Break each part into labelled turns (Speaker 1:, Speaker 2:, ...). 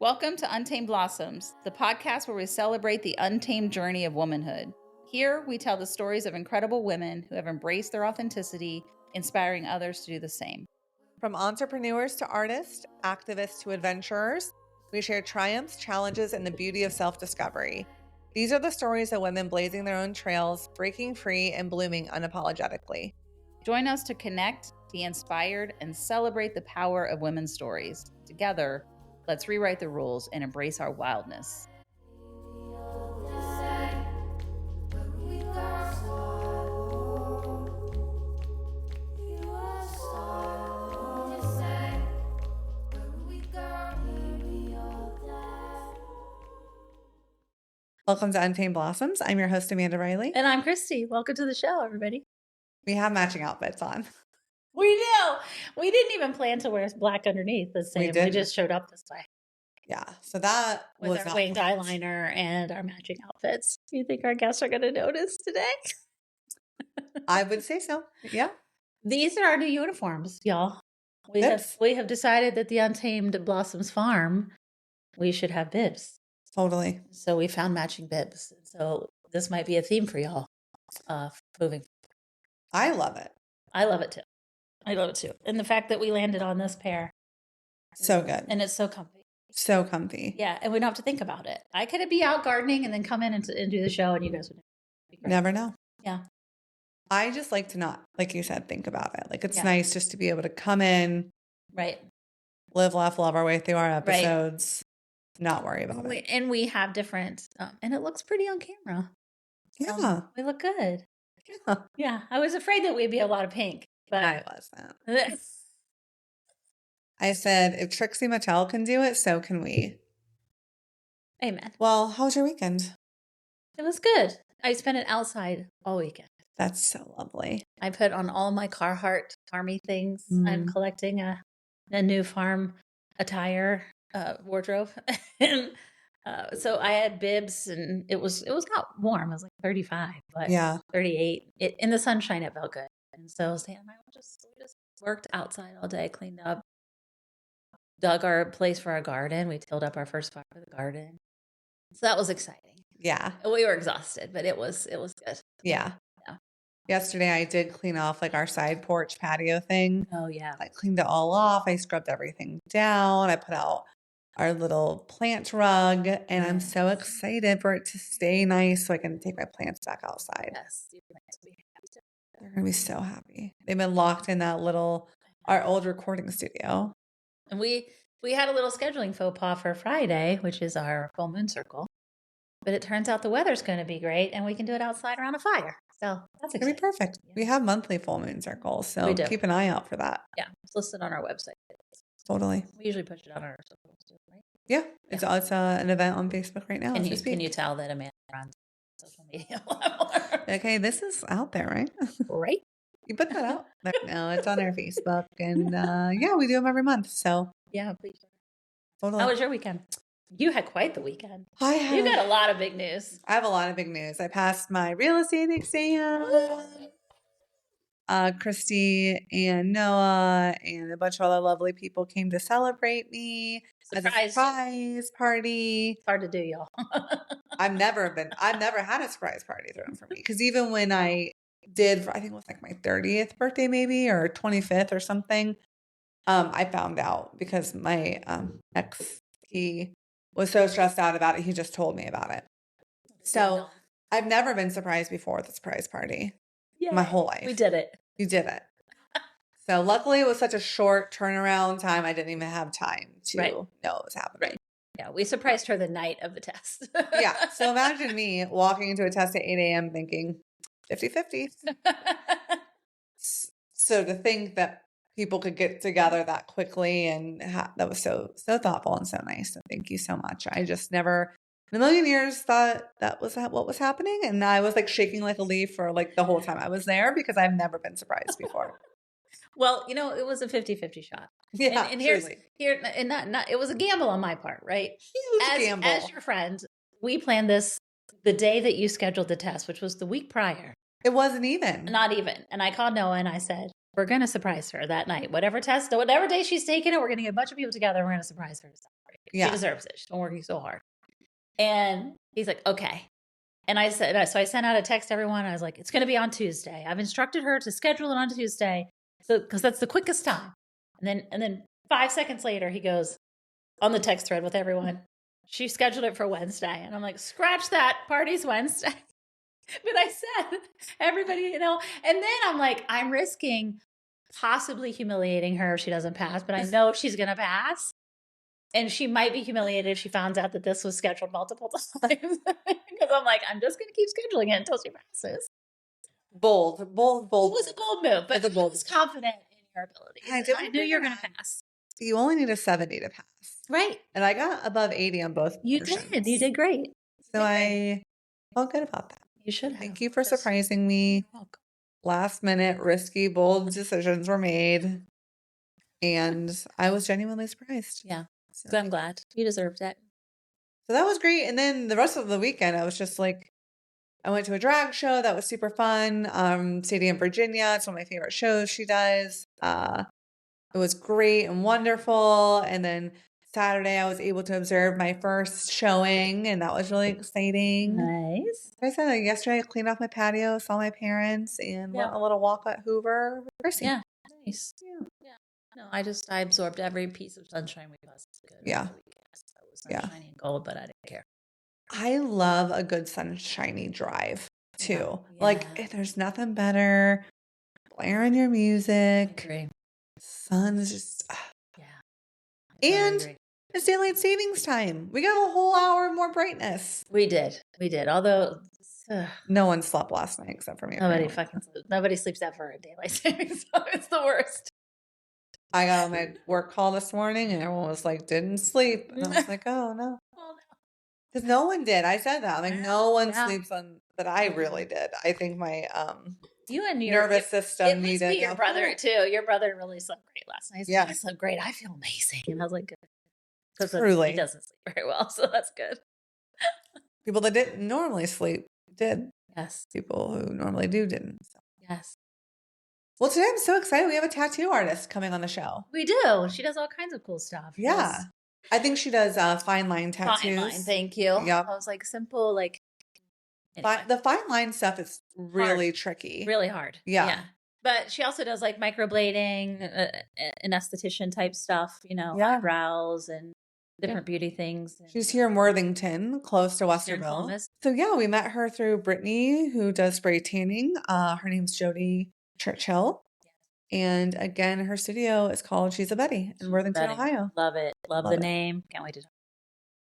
Speaker 1: Welcome to Untamed Blossoms, the podcast where we celebrate the untamed journey of womanhood. Here, we tell the stories of incredible women who have embraced their authenticity, inspiring others to do the same.
Speaker 2: From entrepreneurs to artists, activists to adventurers, we share triumphs, challenges, and the beauty of self-discovery. These are the stories of women blazing their own trails, breaking free, and blooming unapologetically.
Speaker 1: Join us to connect, be inspired, and celebrate the power of women's stories. Together, let's rewrite the rules and embrace our wildness.
Speaker 2: Welcome to Untamed Blossoms. I'm your host, Amanda Riley.
Speaker 1: And I'm Cristi. Welcome to the show, everybody.
Speaker 2: We have matching outfits on.
Speaker 1: We do. We didn't even plan to wear black underneath the same. We just showed up this way.
Speaker 2: Yeah. So that
Speaker 1: with
Speaker 2: was
Speaker 1: our winged eyeliner and our matching outfits. Do you think our guests are going to notice today?
Speaker 2: I would say so. Yeah.
Speaker 1: These are our new uniforms, y'all. We have decided that the Untamed Blossoms Farm, we should have bibs.
Speaker 2: Totally.
Speaker 1: So we found matching bibs. So this might be a theme for y'all moving.
Speaker 2: I love it.
Speaker 1: I love it too. I love it too. And the fact that we landed on this pair.
Speaker 2: So good.
Speaker 1: And it's so comfy.
Speaker 2: So comfy.
Speaker 1: Yeah. And we don't have to think about it. I could be out gardening and then come in and do the show and you guys would
Speaker 2: never know.
Speaker 1: Yeah.
Speaker 2: I just like to not, like you said, think about it. Like it's nice just to be able to come in.
Speaker 1: Right.
Speaker 2: Live, laugh, love our way through our episodes. Right. Not worry about it.
Speaker 1: And we have different, and it looks pretty on camera.
Speaker 2: Yeah.
Speaker 1: We look good.
Speaker 2: Yeah.
Speaker 1: Yeah. I was afraid that we'd be a lot of pink, but
Speaker 2: I wasn't. I said, if Trixie Mattel can do it, so can we.
Speaker 1: Amen.
Speaker 2: Well, how was your weekend?
Speaker 1: It was good. I spent it outside all weekend.
Speaker 2: That's so lovely.
Speaker 1: I put on all my Carhartt farmy things. I'm collecting a new farm attire wardrobe. And so I had bibs and it was not warm. It was like 35, but 38. In the sunshine, it felt good. And so Sam and I just worked outside all day, cleaned up, dug our place for our garden. We tilled up our first part of the garden. So that was exciting.
Speaker 2: Yeah.
Speaker 1: We were exhausted, but it was good.
Speaker 2: Yeah. Yesterday I did clean off like our side porch patio thing.
Speaker 1: Oh yeah.
Speaker 2: I cleaned it all off. I scrubbed everything down. I put out our little plant rug and I'm so excited for it to stay nice so I can take my plants back outside.
Speaker 1: Yes. Your plants will be happy too.
Speaker 2: They're going to be so happy. They've been locked in that our old recording studio.
Speaker 1: And we had a little scheduling faux pas for Friday, which is our full moon circle. But it turns out the weather's going to be great and we can do it outside around a fire. So that's
Speaker 2: going to be perfect. Yeah. We have monthly full moon circles, so keep an eye out for that.
Speaker 1: Yeah, it's listed on our website.
Speaker 2: Totally.
Speaker 1: We usually push it on our socials too, right?
Speaker 2: Yeah, it's an event on Facebook right now.
Speaker 1: Can you tell that Amanda runs social media?
Speaker 2: Okay, this is out there, right?
Speaker 1: Right.
Speaker 2: You put that out. No, it's on our Facebook, and we do them every month. So
Speaker 1: yeah, please.
Speaker 2: Totally.
Speaker 1: How was your weekend? You had quite the weekend.
Speaker 2: You
Speaker 1: got a lot of big news.
Speaker 2: I have a lot of big news. I passed my real estate exam. Cristi and Noah and a bunch of other lovely people came to celebrate me. Surprise party.
Speaker 1: It's hard to do, y'all.
Speaker 2: I've never had a surprise party thrown for me. Because even when I did, I think it was like my 30th birthday maybe, or 25th or something, I found out because my ex, he was so stressed out about it, he just told me about it. So I've never been surprised before at the surprise party. My whole life.
Speaker 1: We did it.
Speaker 2: You did it. So luckily it was such a short turnaround time. I didn't even have time to know what was happening. Right.
Speaker 1: Yeah. We surprised her the night of the test.
Speaker 2: Yeah. So imagine me walking into a test at 8 a.m. thinking 50-50. So to think that people could get together that quickly and that was so thoughtful and so nice. So thank you so much. I just never in a million years thought that was what was happening. And I was like shaking like a leaf for like the whole time I was there because I've never been surprised before.
Speaker 1: Well, it was a 50-50 shot.
Speaker 2: Yeah.
Speaker 1: And it was a gamble on my part, right?
Speaker 2: Huge gamble.
Speaker 1: As your friend, we planned this the day that you scheduled the test, which was the week prior.
Speaker 2: It wasn't even.
Speaker 1: Not even. And I called Noah and I said, we're going to surprise her that night. Whatever day she's taking it, we're going to get a bunch of people together and we're going to surprise her to celebrate. She deserves it. She's been working so hard. And he's like, okay. And I said, so I sent out a text to everyone. I was like, it's going to be on Tuesday. I've instructed her to schedule it on Tuesday. So, cause that's the quickest time. And then 5 seconds later, he goes on the text thread with everyone. She scheduled it for Wednesday. And I'm like, scratch that, party's Wednesday. But I said, everybody, and then I'm like, I'm risking possibly humiliating her if she doesn't pass, but I know she's going to pass. And she might be humiliated if she finds out that this was scheduled multiple times. Because I'm like, I'm just going to keep scheduling it until she passes.
Speaker 2: Bold. It
Speaker 1: was a bold move, but I was confident in your abilities. I knew you were going to pass.
Speaker 2: You only need a 70 to pass.
Speaker 1: Right.
Speaker 2: And I got above 80 on both portions.
Speaker 1: You did great.
Speaker 2: So I felt good about that.
Speaker 1: You should have.
Speaker 2: Thank you for surprising me.
Speaker 1: You're welcome.
Speaker 2: Last minute, risky, bold decisions were made. And I was genuinely surprised.
Speaker 1: Yeah. So I'm glad. You deserved it.
Speaker 2: So that was great. And then the rest of the weekend, I was just like, I went to a drag show. That was super fun. Sadie in Virginia. It's one of my favorite shows she does. It was great and wonderful. And then Saturday, I was able to observe my first showing, and that was really exciting.
Speaker 1: Nice.
Speaker 2: Like I said, yesterday, I cleaned off my patio, saw my parents, and went a little walk at Hoover with Cristi.
Speaker 1: Yeah. Nice. Yeah. No, I absorbed every piece of sunshine we possibly could.
Speaker 2: Yeah.
Speaker 1: It was sunshiny and cold, but I didn't care.
Speaker 2: I love a good sunshiny drive too.
Speaker 1: Yeah.
Speaker 2: Like, there's nothing better. Blaring your music.
Speaker 1: I agree.
Speaker 2: Sun is just.
Speaker 1: Yeah.
Speaker 2: And it's daylight savings time. We got a whole hour more brightness.
Speaker 1: We did. Although
Speaker 2: no one slept last night except for me.
Speaker 1: Nobody sleeps ever at daylight savings. So it's the worst.
Speaker 2: I got on my work call this morning and everyone was like, didn't sleep. And I was like, oh no. Because no one did. I said that. Like, no one sleeps on, but I really did. I think my
Speaker 1: you and your
Speaker 2: nervous system needed.
Speaker 1: It must be your brother too. Your brother really slept great last night. Yeah, I slept great. I feel amazing. And I was like, good. Because he doesn't sleep very well, so that's good.
Speaker 2: People that didn't normally sleep did.
Speaker 1: Yes.
Speaker 2: People who normally didn't. So.
Speaker 1: Yes.
Speaker 2: Well, today I'm so excited. We have a tattoo artist coming on the show.
Speaker 1: We do. She does all kinds of cool stuff.
Speaker 2: Yeah. Yes. I think she does fine line tattoos.
Speaker 1: Fine line, thank you.
Speaker 2: Yep.
Speaker 1: I was like simple, like. Anyway.
Speaker 2: The fine line stuff is really tricky.
Speaker 1: Really hard. Yeah. But she also does like microblading, an esthetician type stuff, eyebrows and different beauty things.
Speaker 2: She's here in Worthington, close to Westerville. So yeah, we met her through Brittany, who does spray tanning. Her name's Jodie Churchill. And again, her studio is called She's a Betty in Worthington, Ohio.
Speaker 1: Love it. Love the name. Can't wait to talk.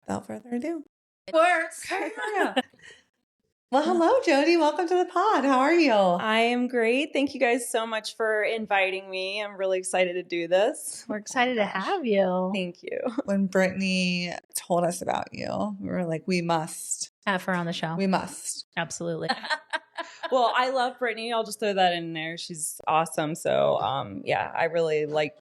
Speaker 2: Without further ado.
Speaker 1: It works.
Speaker 2: Well, hello, Jodie. Welcome to the pod. How are you?
Speaker 3: I am great. Thank you guys so much for inviting me. I'm really excited to do this.
Speaker 1: We're excited to have you.
Speaker 3: Thank you.
Speaker 2: When Brittany told us about you, we were like, we must
Speaker 1: have her on the show.
Speaker 2: We must.
Speaker 1: Absolutely.
Speaker 3: Well, I love Brittany. I'll just throw that in there. She's awesome. So, I really like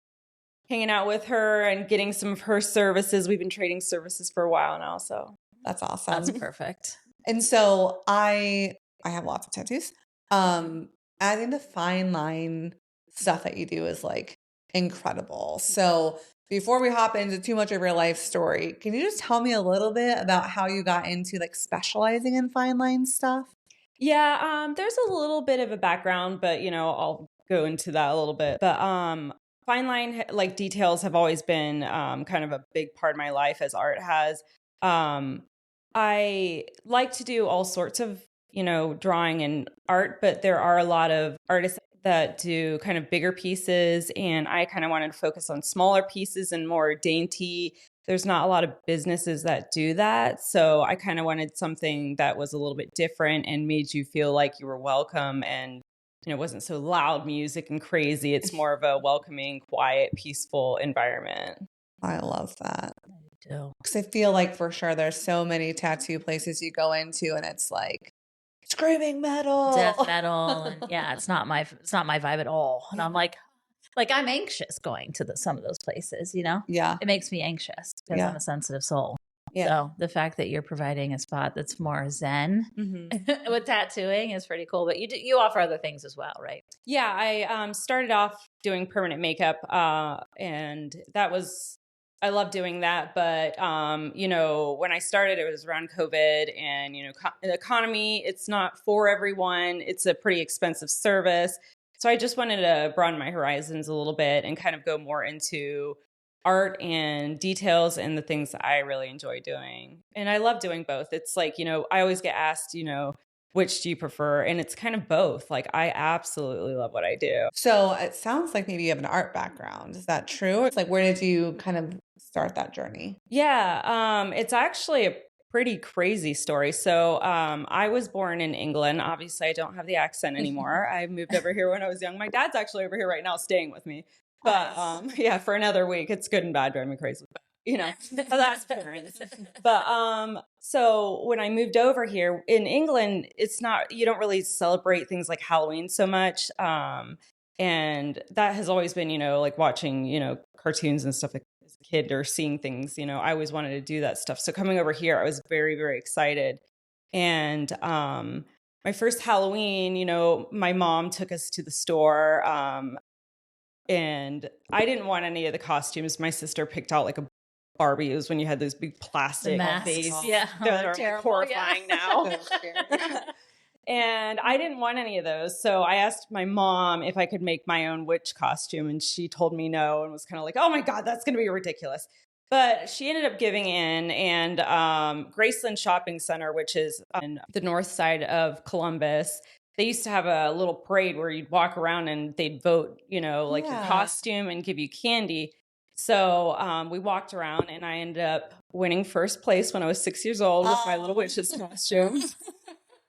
Speaker 3: hanging out with her and getting some of her services. We've been trading services for a while now, so
Speaker 2: that's awesome.
Speaker 1: That's perfect.
Speaker 2: And so I have lots of tattoos. I think the fine line stuff that you do is like incredible. So before we hop into too much of your life story, can you just tell me a little bit about how you got into like specializing in fine line stuff?
Speaker 3: Yeah, there's a little bit of a background, but I'll go into that a little bit. But fine line like details have always been kind of a big part of my life, as art has. I like to do all sorts of, drawing and art, but there are a lot of artists that do kind of bigger pieces, and I kind of wanted to focus on smaller pieces and more dainty. There's not a lot of businesses that do that, so I kind of wanted something that was a little bit different and made you feel like you were welcome, and it wasn't so loud music and crazy. It's more of a welcoming, quiet, peaceful environment.
Speaker 2: I love that.
Speaker 1: Because
Speaker 2: I feel like for sure there's so many tattoo places you go into and it's like screaming metal,
Speaker 1: death metal, and it's not my vibe at all. And I'm like I'm anxious going to some of those places.
Speaker 2: Yeah,
Speaker 1: it makes me anxious because I'm a sensitive soul. Yeah. So the fact that you're providing a spot that's more zen with tattooing is pretty cool. But you offer other things as well, right?
Speaker 3: Yeah, I started off doing permanent makeup, and that was I love doing that. But, you know, when I started, it was around COVID and, you know, the economy, it's not for everyone. It's a pretty expensive service. So I just wanted to broaden my horizons a little bit and kind of go more into art and details and the things that I really enjoy doing. And I love doing both. It's like, you know, I always get asked, you know, which do you prefer? And it's kind of both. Like, I absolutely love what I do.
Speaker 2: So it sounds like maybe you have an art background. Is that true? It's like, where did you kind of start that journey?
Speaker 3: Yeah, it's actually a pretty crazy story. So I was born in England. Obviously, I don't have the accent anymore. I moved over here when I was young. My dad's actually over here right now staying with me. But yeah, for another week. It's good and bad, driving me crazy. But, you know, that's parents. But so when I moved over here in England, it's not, you don't really celebrate things like Halloween so much. And that has always been, you know, like watching, you know, cartoons and stuff like as a kid or seeing things, you know, I always wanted to do that stuff. So coming over here, I was very, very excited. And my first Halloween, you know, my mom took us to the store. And I didn't want any of the costumes. My sister picked out like a Barbie. It was when you had those big plastic face.
Speaker 1: Yeah.
Speaker 3: They're like horrifying now. And I didn't want any of those. So I asked my mom if I could make my own witch costume. And she told me no and was kind of like, oh my God, that's going to be ridiculous. But she ended up giving in. And Graceland Shopping Center, which is on the north side of Columbus, they used to have a little parade where you'd walk around and they'd vote, you know, like your costume and give you candy. So we walked around and I ended up winning first place when I was 6 years old with my little witch's costume.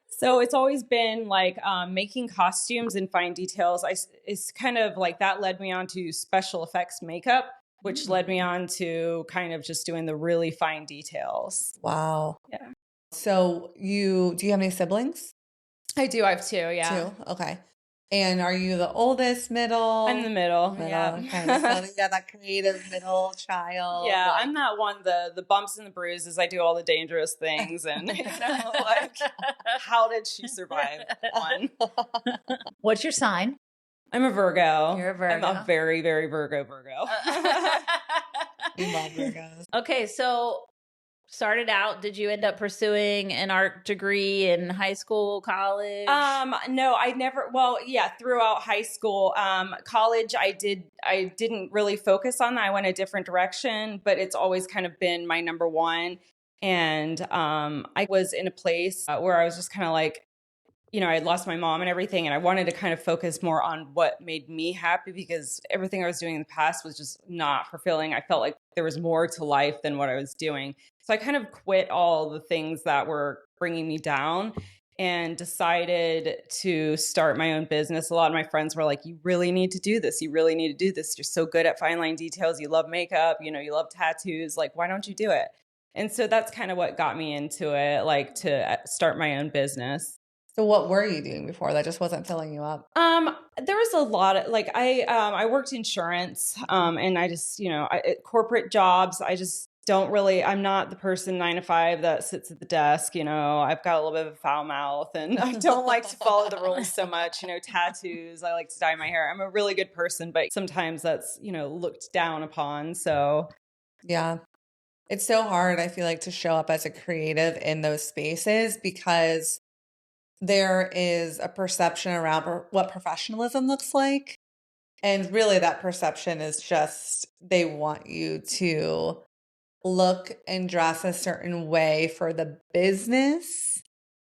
Speaker 3: So it's always been like making costumes and fine details. It's kind of like that led me on to special effects makeup, which led me on to kind of just doing the really fine details.
Speaker 2: Wow.
Speaker 3: Yeah.
Speaker 2: So do you have any siblings?
Speaker 3: I do. I have two. Yeah.
Speaker 2: Two. Okay. And are you the oldest, middle?
Speaker 3: I'm the middle. Yeah.
Speaker 2: Okay. So you got that creative middle child.
Speaker 3: Yeah. Like, I'm not one, the bumps and the bruises. I do all the dangerous things. And, you know, like, how did she survive one?
Speaker 1: What's your sign?
Speaker 3: I'm a Virgo.
Speaker 1: You're a Virgo.
Speaker 3: I'm a very, very Virgo.
Speaker 2: We love Virgos.
Speaker 1: Okay. So started out, did you end up pursuing an art degree in high school, college?
Speaker 3: No, I never, well, yeah, throughout high school. College, I didn't really focus on that. I went a different direction, but it's always kind of been my number one. And I was in a place where I was just kind of like, you know, I had lost my mom and everything, and I wanted to kind of focus more on what made me happy because everything I was doing in the past was just not fulfilling. I felt like there was more to life than what I was doing. So I kind of quit all the things that were bringing me down and decided to start my own business. A lot of my friends were like, you really need to do this. You really need to do this. You're so good at fine line details. You love makeup, you know, you love tattoos. Like, why don't you do it? And so that's kind of what got me into it, like to start my own business.
Speaker 2: So what were you doing before that just wasn't filling you up?
Speaker 3: There was a lot of like, I worked insurance, and I just, you know, corporate jobs, I just don't really, I'm not the person 9 to 5 that sits at the desk, you know, I've got a little bit of a foul mouth and I don't like to follow the rules so much, you know, tattoos, I like to dye my hair. I'm a really good person, but sometimes that's, you know, looked down upon. So
Speaker 2: yeah, it's so hard. I feel like to show up as a creative in those spaces because there is a perception around what professionalism looks like. And really that perception is just, they want you to look and dress a certain way for the business.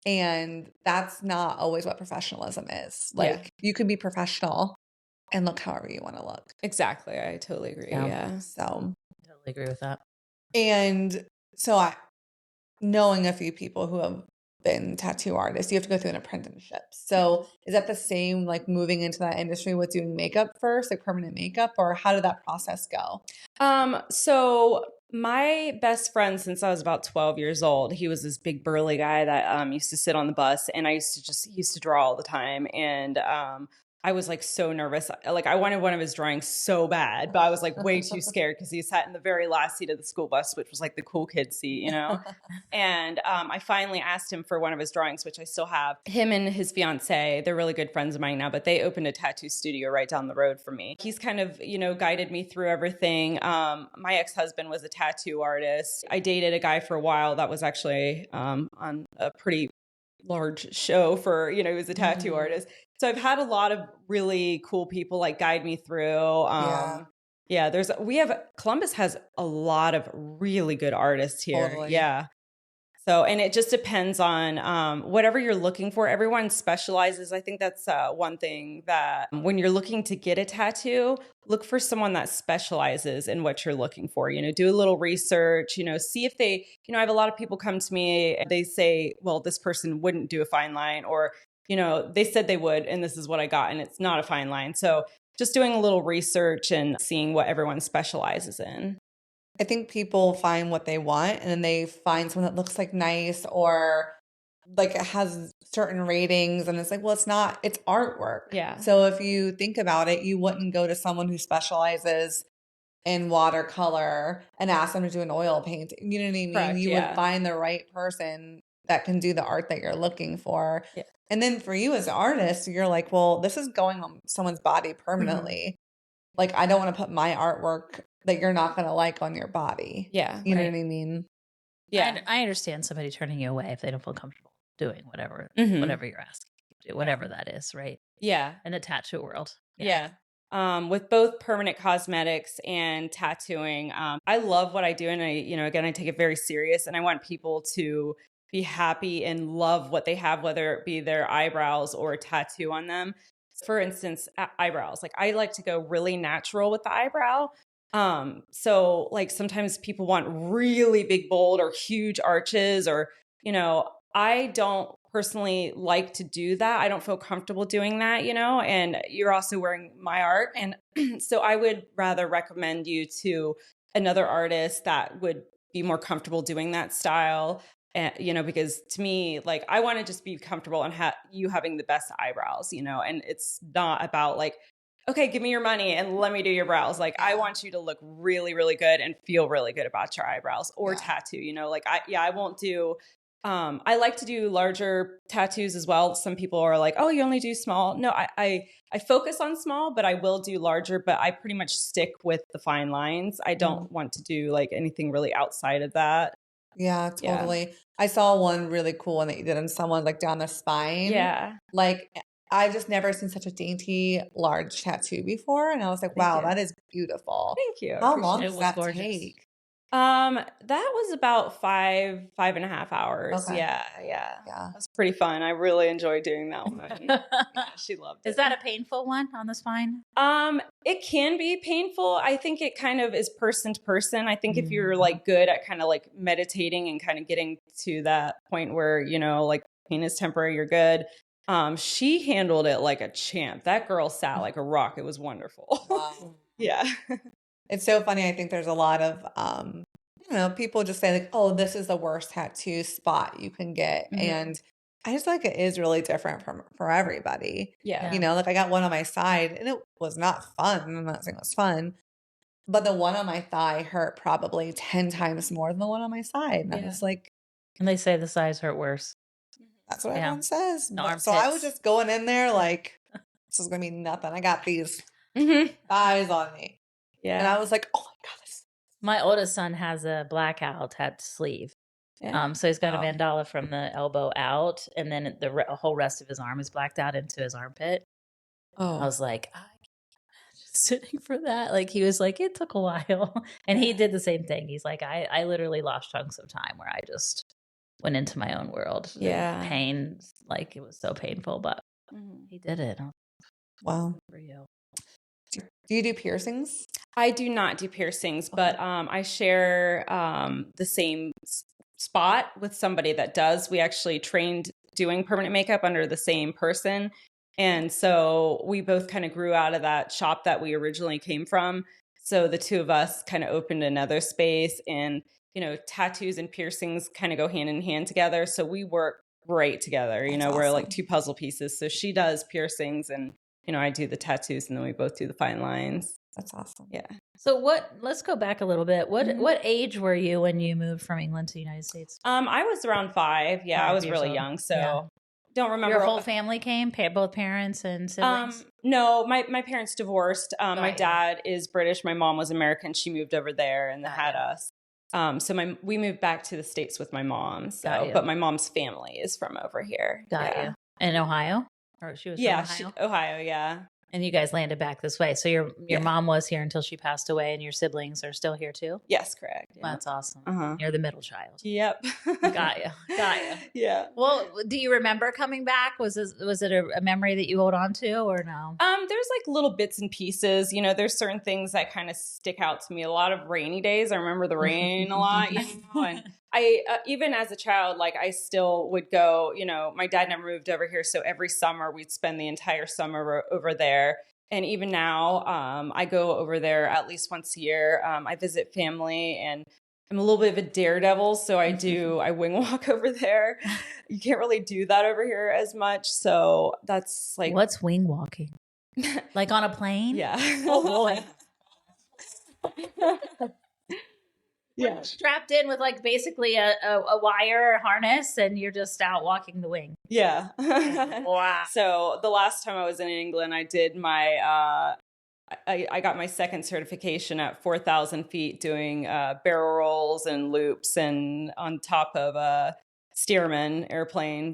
Speaker 2: And that's not always what professionalism is. Like you can be professional and look however you want to look.
Speaker 3: Exactly. I totally agree. Yeah.
Speaker 2: So
Speaker 1: Totally agree with that.
Speaker 2: And so knowing a few people who have been tattoo artists, you have to go through an apprenticeship. So is that the same, like moving into that industry with doing makeup first, like permanent makeup, or how did that process go?
Speaker 3: So my best friend since I was about 12 years old, he was this big burly guy that used to sit on the bus, and he used to draw all the time. And I was like so nervous. Like I wanted one of his drawings so bad, but I was like way too scared because he sat in the very last seat of the school bus, which was like the cool kid seat, you know? And I finally asked him for one of his drawings, which I still have. Him and his fiance, they're really good friends of mine now, but they opened a tattoo studio right down the road from me. He's kind of, you know, guided me through everything. My ex-husband was a tattoo artist. I dated a guy for a while that was actually on a pretty large show for, you know, he was a tattoo artist. So I've had a lot of really cool people like guide me through. Columbus has a lot of really good artists here.
Speaker 2: Totally.
Speaker 3: Yeah. So, and it just depends on whatever you're looking for. Everyone specializes. I think that's one thing that when you're looking to get a tattoo, look for someone that specializes in what you're looking for. You know, do a little research, you know, see if they, you know, I have a lot of people come to me and they say, well, this person wouldn't do a fine line, or, you know, they said they would, and this is what I got, and it's not a fine line. So just doing a little research and seeing what everyone specializes in.
Speaker 2: I think people find what they want and then they find someone that looks like nice or like it has certain ratings and it's like, well, it's artwork.
Speaker 3: Yeah.
Speaker 2: So if you think about it, you wouldn't go to someone who specializes in watercolor and ask them to do an oil paint. You know what I mean?
Speaker 3: Correct,
Speaker 2: You
Speaker 3: yeah.
Speaker 2: would find the right person that can do the art that you're looking for.
Speaker 3: Yeah.
Speaker 2: And then for you as an artist, you're like, well, this is going on someone's body permanently. Like, I don't want to put my artwork that you're not going to like on your body.
Speaker 3: Yeah.
Speaker 2: You know
Speaker 3: right.
Speaker 2: what I mean?
Speaker 3: Yeah.
Speaker 1: I understand somebody turning you away if they don't feel comfortable doing whatever
Speaker 3: Mhm.
Speaker 1: whatever you're asking to do, whatever that is, right?
Speaker 3: Yeah.
Speaker 1: In the tattoo world.
Speaker 3: Yeah. With both permanent cosmetics and tattooing, I love what I do. And I, you know, again, I take it very serious and I want people to be happy and love what they have, whether it be their eyebrows or a tattoo on them. For instance, eyebrows. Like I like to go really natural with the eyebrow. So like sometimes people want really big, bold or huge arches or, you know, I don't personally like to do that. I don't feel comfortable doing that, you know, and you're also wearing my art. And so I would rather recommend you to another artist that would be more comfortable doing that style. You know, because to me, like, I want to just be comfortable and you having the best eyebrows, you know, and it's not about like, okay, give me your money and let me do your brows. Like, I want you to look really, really good and feel really good about your eyebrows or tattoo, you know, like I won't do, I like to do larger tattoos as well. Some people are like, oh, you only do small. No, I focus on small, but I will do larger, but I pretty much stick with the fine lines. I don't want to do like anything really outside of that.
Speaker 2: Yeah, totally. Yeah. I saw one really cool one that you did on someone like down the spine.
Speaker 3: Yeah.
Speaker 2: Like I've just never seen such a dainty, large tattoo before. And I was like, wow, that is beautiful.
Speaker 3: Thank you.
Speaker 2: How long does that take?
Speaker 3: That was about 5.5 hours.
Speaker 2: Okay.
Speaker 3: Yeah. It was pretty fun. I really enjoyed doing that one. Yeah, she loved it.
Speaker 1: Is that a painful one on the spine?
Speaker 3: It can be painful. I think it kind of is person to person. I think if you're like good at kind of like meditating and kind of getting to that point where, you know, like pain is temporary, you're good. She handled it like a champ. That girl sat like a rock. It was wonderful.
Speaker 2: Wow.
Speaker 3: Yeah.
Speaker 2: It's so funny. I think there's a lot of, you know, people just say like, oh, this is the worst tattoo spot you can get. And I just feel like it is really different for everybody.
Speaker 3: Yeah.
Speaker 2: You know, like I got one on my side and it was not fun. I'm not saying it was fun, but the one on my thigh hurt probably 10 times more than the one on my side. And I was like,
Speaker 1: and they say the sides hurt worse.
Speaker 2: That's what everyone says.
Speaker 1: No,
Speaker 2: so I was just going in there like, this is going to be nothing. I got these thighs on me.
Speaker 3: Yeah.
Speaker 2: And I was like, oh my God.
Speaker 1: My oldest son has a blackout at sleeve.
Speaker 3: Yeah.
Speaker 1: So he's got a mandala from the elbow out. And then the whole rest of his arm is blacked out into his armpit.
Speaker 2: Oh.
Speaker 1: I was like, I can't just sitting for that. Like he was like, it took a while. And he did the same thing. He's like, I literally lost chunks of time where I just went into my own world.
Speaker 3: Yeah.
Speaker 1: Pain, like it was so painful, but he did it.
Speaker 2: Wow.
Speaker 1: For you.
Speaker 2: Do you do piercings?
Speaker 3: I do not do piercings, but I share the same spot with somebody that does. We actually trained doing permanent makeup under the same person. And so we both kind of grew out of that shop that we originally came from. So the two of us kind of opened another space and, you know, tattoos and piercings kind of go hand in hand together. So we work great together. You know, we're like two puzzle pieces. So she does piercings and I do the tattoos and then we both do the fine lines.
Speaker 2: That's awesome.
Speaker 3: Yeah.
Speaker 1: So let's go back a little bit. What age were you when you moved from England to the United States?
Speaker 3: I was around 5. Yeah, I was really
Speaker 1: old.
Speaker 3: young. So
Speaker 1: Yeah.
Speaker 3: don't remember.
Speaker 1: Your whole family came, both parents and siblings?
Speaker 3: No, my parents divorced. My
Speaker 1: you.
Speaker 3: dad is British. My mom was American. She moved over there and had us. So we moved back to the States with my mom. So, but my mom's family is from over here.
Speaker 1: Got you. In Ohio? Or she was from Ohio?
Speaker 3: Ohio, yeah.
Speaker 1: And you guys landed back this way. So your mom was here until she passed away, and your siblings are still here too?
Speaker 3: Yes, correct.
Speaker 1: Yeah. That's awesome.
Speaker 3: Uh-huh.
Speaker 1: You're the middle child.
Speaker 3: Yep.
Speaker 1: Got you.
Speaker 3: Yeah.
Speaker 1: Well, do you remember coming back? Was it a memory that you hold on to or no?
Speaker 3: There's like little bits and pieces. There's certain things that kind of stick out to me. A lot of rainy days. I remember the rain a lot. And I even as a child, like I still would go. My dad never moved over here, so every summer we'd spend the entire summer over there. And even now, I go over there at least once a year. I visit family, and I'm a little bit of a daredevil, so I wing walk over there. You can't really do that over here as much, so that's like
Speaker 1: what's wing walking? Like on a plane?
Speaker 3: Yeah.
Speaker 1: Oh boy.
Speaker 3: Yeah.
Speaker 1: Strapped in with like basically a wire harness, and you're just out walking the wing.
Speaker 3: Yeah.
Speaker 1: Wow.
Speaker 3: So the last time I was in England, I did my I got my second certification at 4,000 feet doing barrel rolls and loops and on top of a Stearman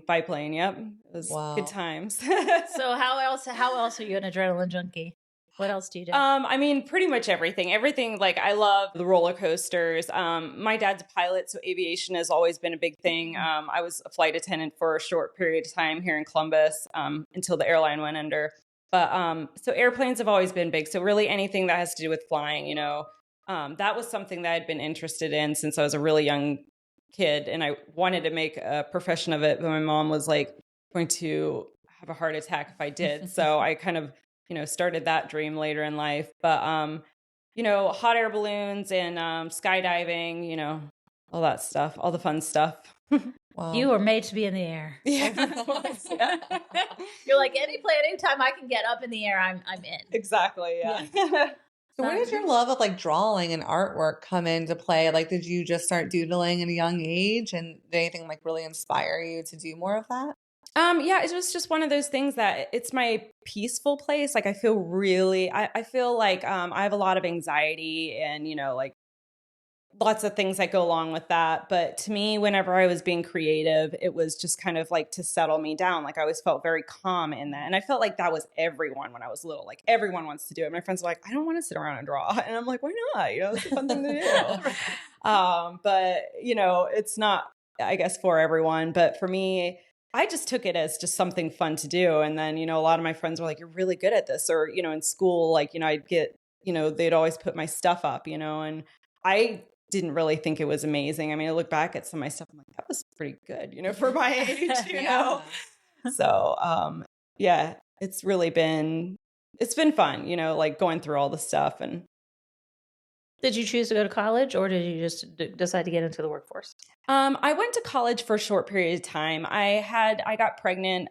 Speaker 3: biplane. Yep. It was good times.
Speaker 1: So how else are you an adrenaline junkie? What else do you do?
Speaker 3: I mean, pretty much everything. Everything, like I love the roller coasters. My dad's a pilot, so aviation has always been a big thing. I was a flight attendant for a short period of time here in Columbus until the airline went under. But so airplanes have always been big. So really anything that has to do with flying, that was something that I'd been interested in since I was a really young kid. And I wanted to make a profession of it, but my mom was like going to have a heart attack if I did. So I kind of started that dream later in life. But, hot air balloons and skydiving, all that stuff, all the fun stuff.
Speaker 1: Wow. You were made to be in the air.
Speaker 3: Yeah.
Speaker 1: You're like, anytime I can get up in the air, I'm in.
Speaker 3: Exactly, yeah.
Speaker 2: So where did your love of like drawing and artwork come into play? Like, did you just start doodling at a young age, and did anything like really inspire you to do more of that?
Speaker 3: Yeah, it was just one of those things that it's my peaceful place. Like I feel really, I feel like I have a lot of anxiety and, like lots of things that go along with that. But to me, whenever I was being creative, it was just kind of like to settle me down. Like I always felt very calm in that. And I felt like that was everyone when I was little. Like everyone wants to do it. My friends were like, I don't want to sit around and draw. And I'm like, why not? It's a fun thing to do. But, it's not, I guess, for everyone. But for me, I just took it as just something fun to do. And then, a lot of my friends were like, you're really good at this. Or, in school, like, I'd get, they'd always put my stuff up, and I didn't really think it was amazing. I mean, I look back at some of my stuff, I'm like, that was pretty good, for my age,
Speaker 2: Yeah.
Speaker 3: So, yeah, it's been fun, like going through all the stuff. And
Speaker 1: did you choose to go to college, or did you just decide to get into the workforce?
Speaker 3: I went to college for a short period of time. I got pregnant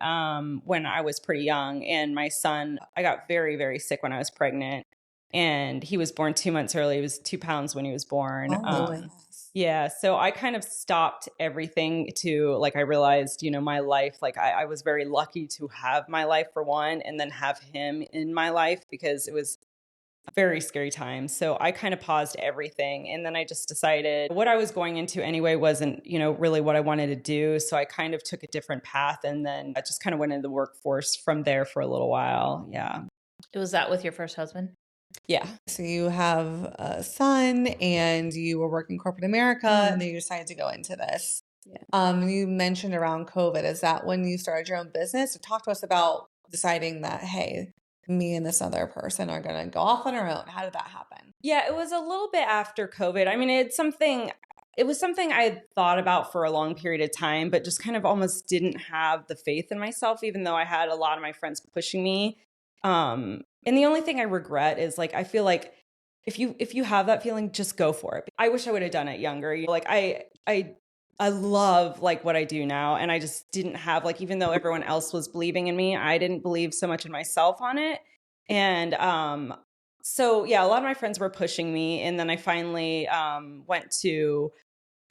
Speaker 3: when I was pretty young, and my son, I got very, very sick when I was pregnant, and he was born 2 months early. He was 2 pounds when he was born.
Speaker 2: Oh,
Speaker 3: yeah. So I kind of stopped everything to I realized, my life, I was very lucky to have my life for one, and then have him in my life because it was a very scary time. So I kind of paused everything. And then I just decided what I was going into anyway wasn't, really what I wanted to do. So I kind of took a different path, and then I just kind of went into the workforce from there for a little while. Yeah.
Speaker 1: Was that with your first husband?
Speaker 3: Yeah.
Speaker 2: So you have a son, and you were working corporate America, and then you decided to go into this.
Speaker 3: Yeah.
Speaker 2: You mentioned around COVID. Is that when you started your own business? So talk to us about deciding that, hey, me and this other person are going to go off on our own. How did that happen?
Speaker 3: Yeah, it was a little bit after COVID. I mean, it was something I had thought about for a long period of time, but just kind of almost didn't have the faith in myself, even though I had a lot of my friends pushing me. And the only thing I regret is I feel like if you have that feeling, just go for it. I wish I would have done it younger. I I love like what I do now. And I just didn't have like, even though everyone else was believing in me, I didn't believe so much in myself on it. And so yeah, a lot of my friends were pushing me. And then I finally went to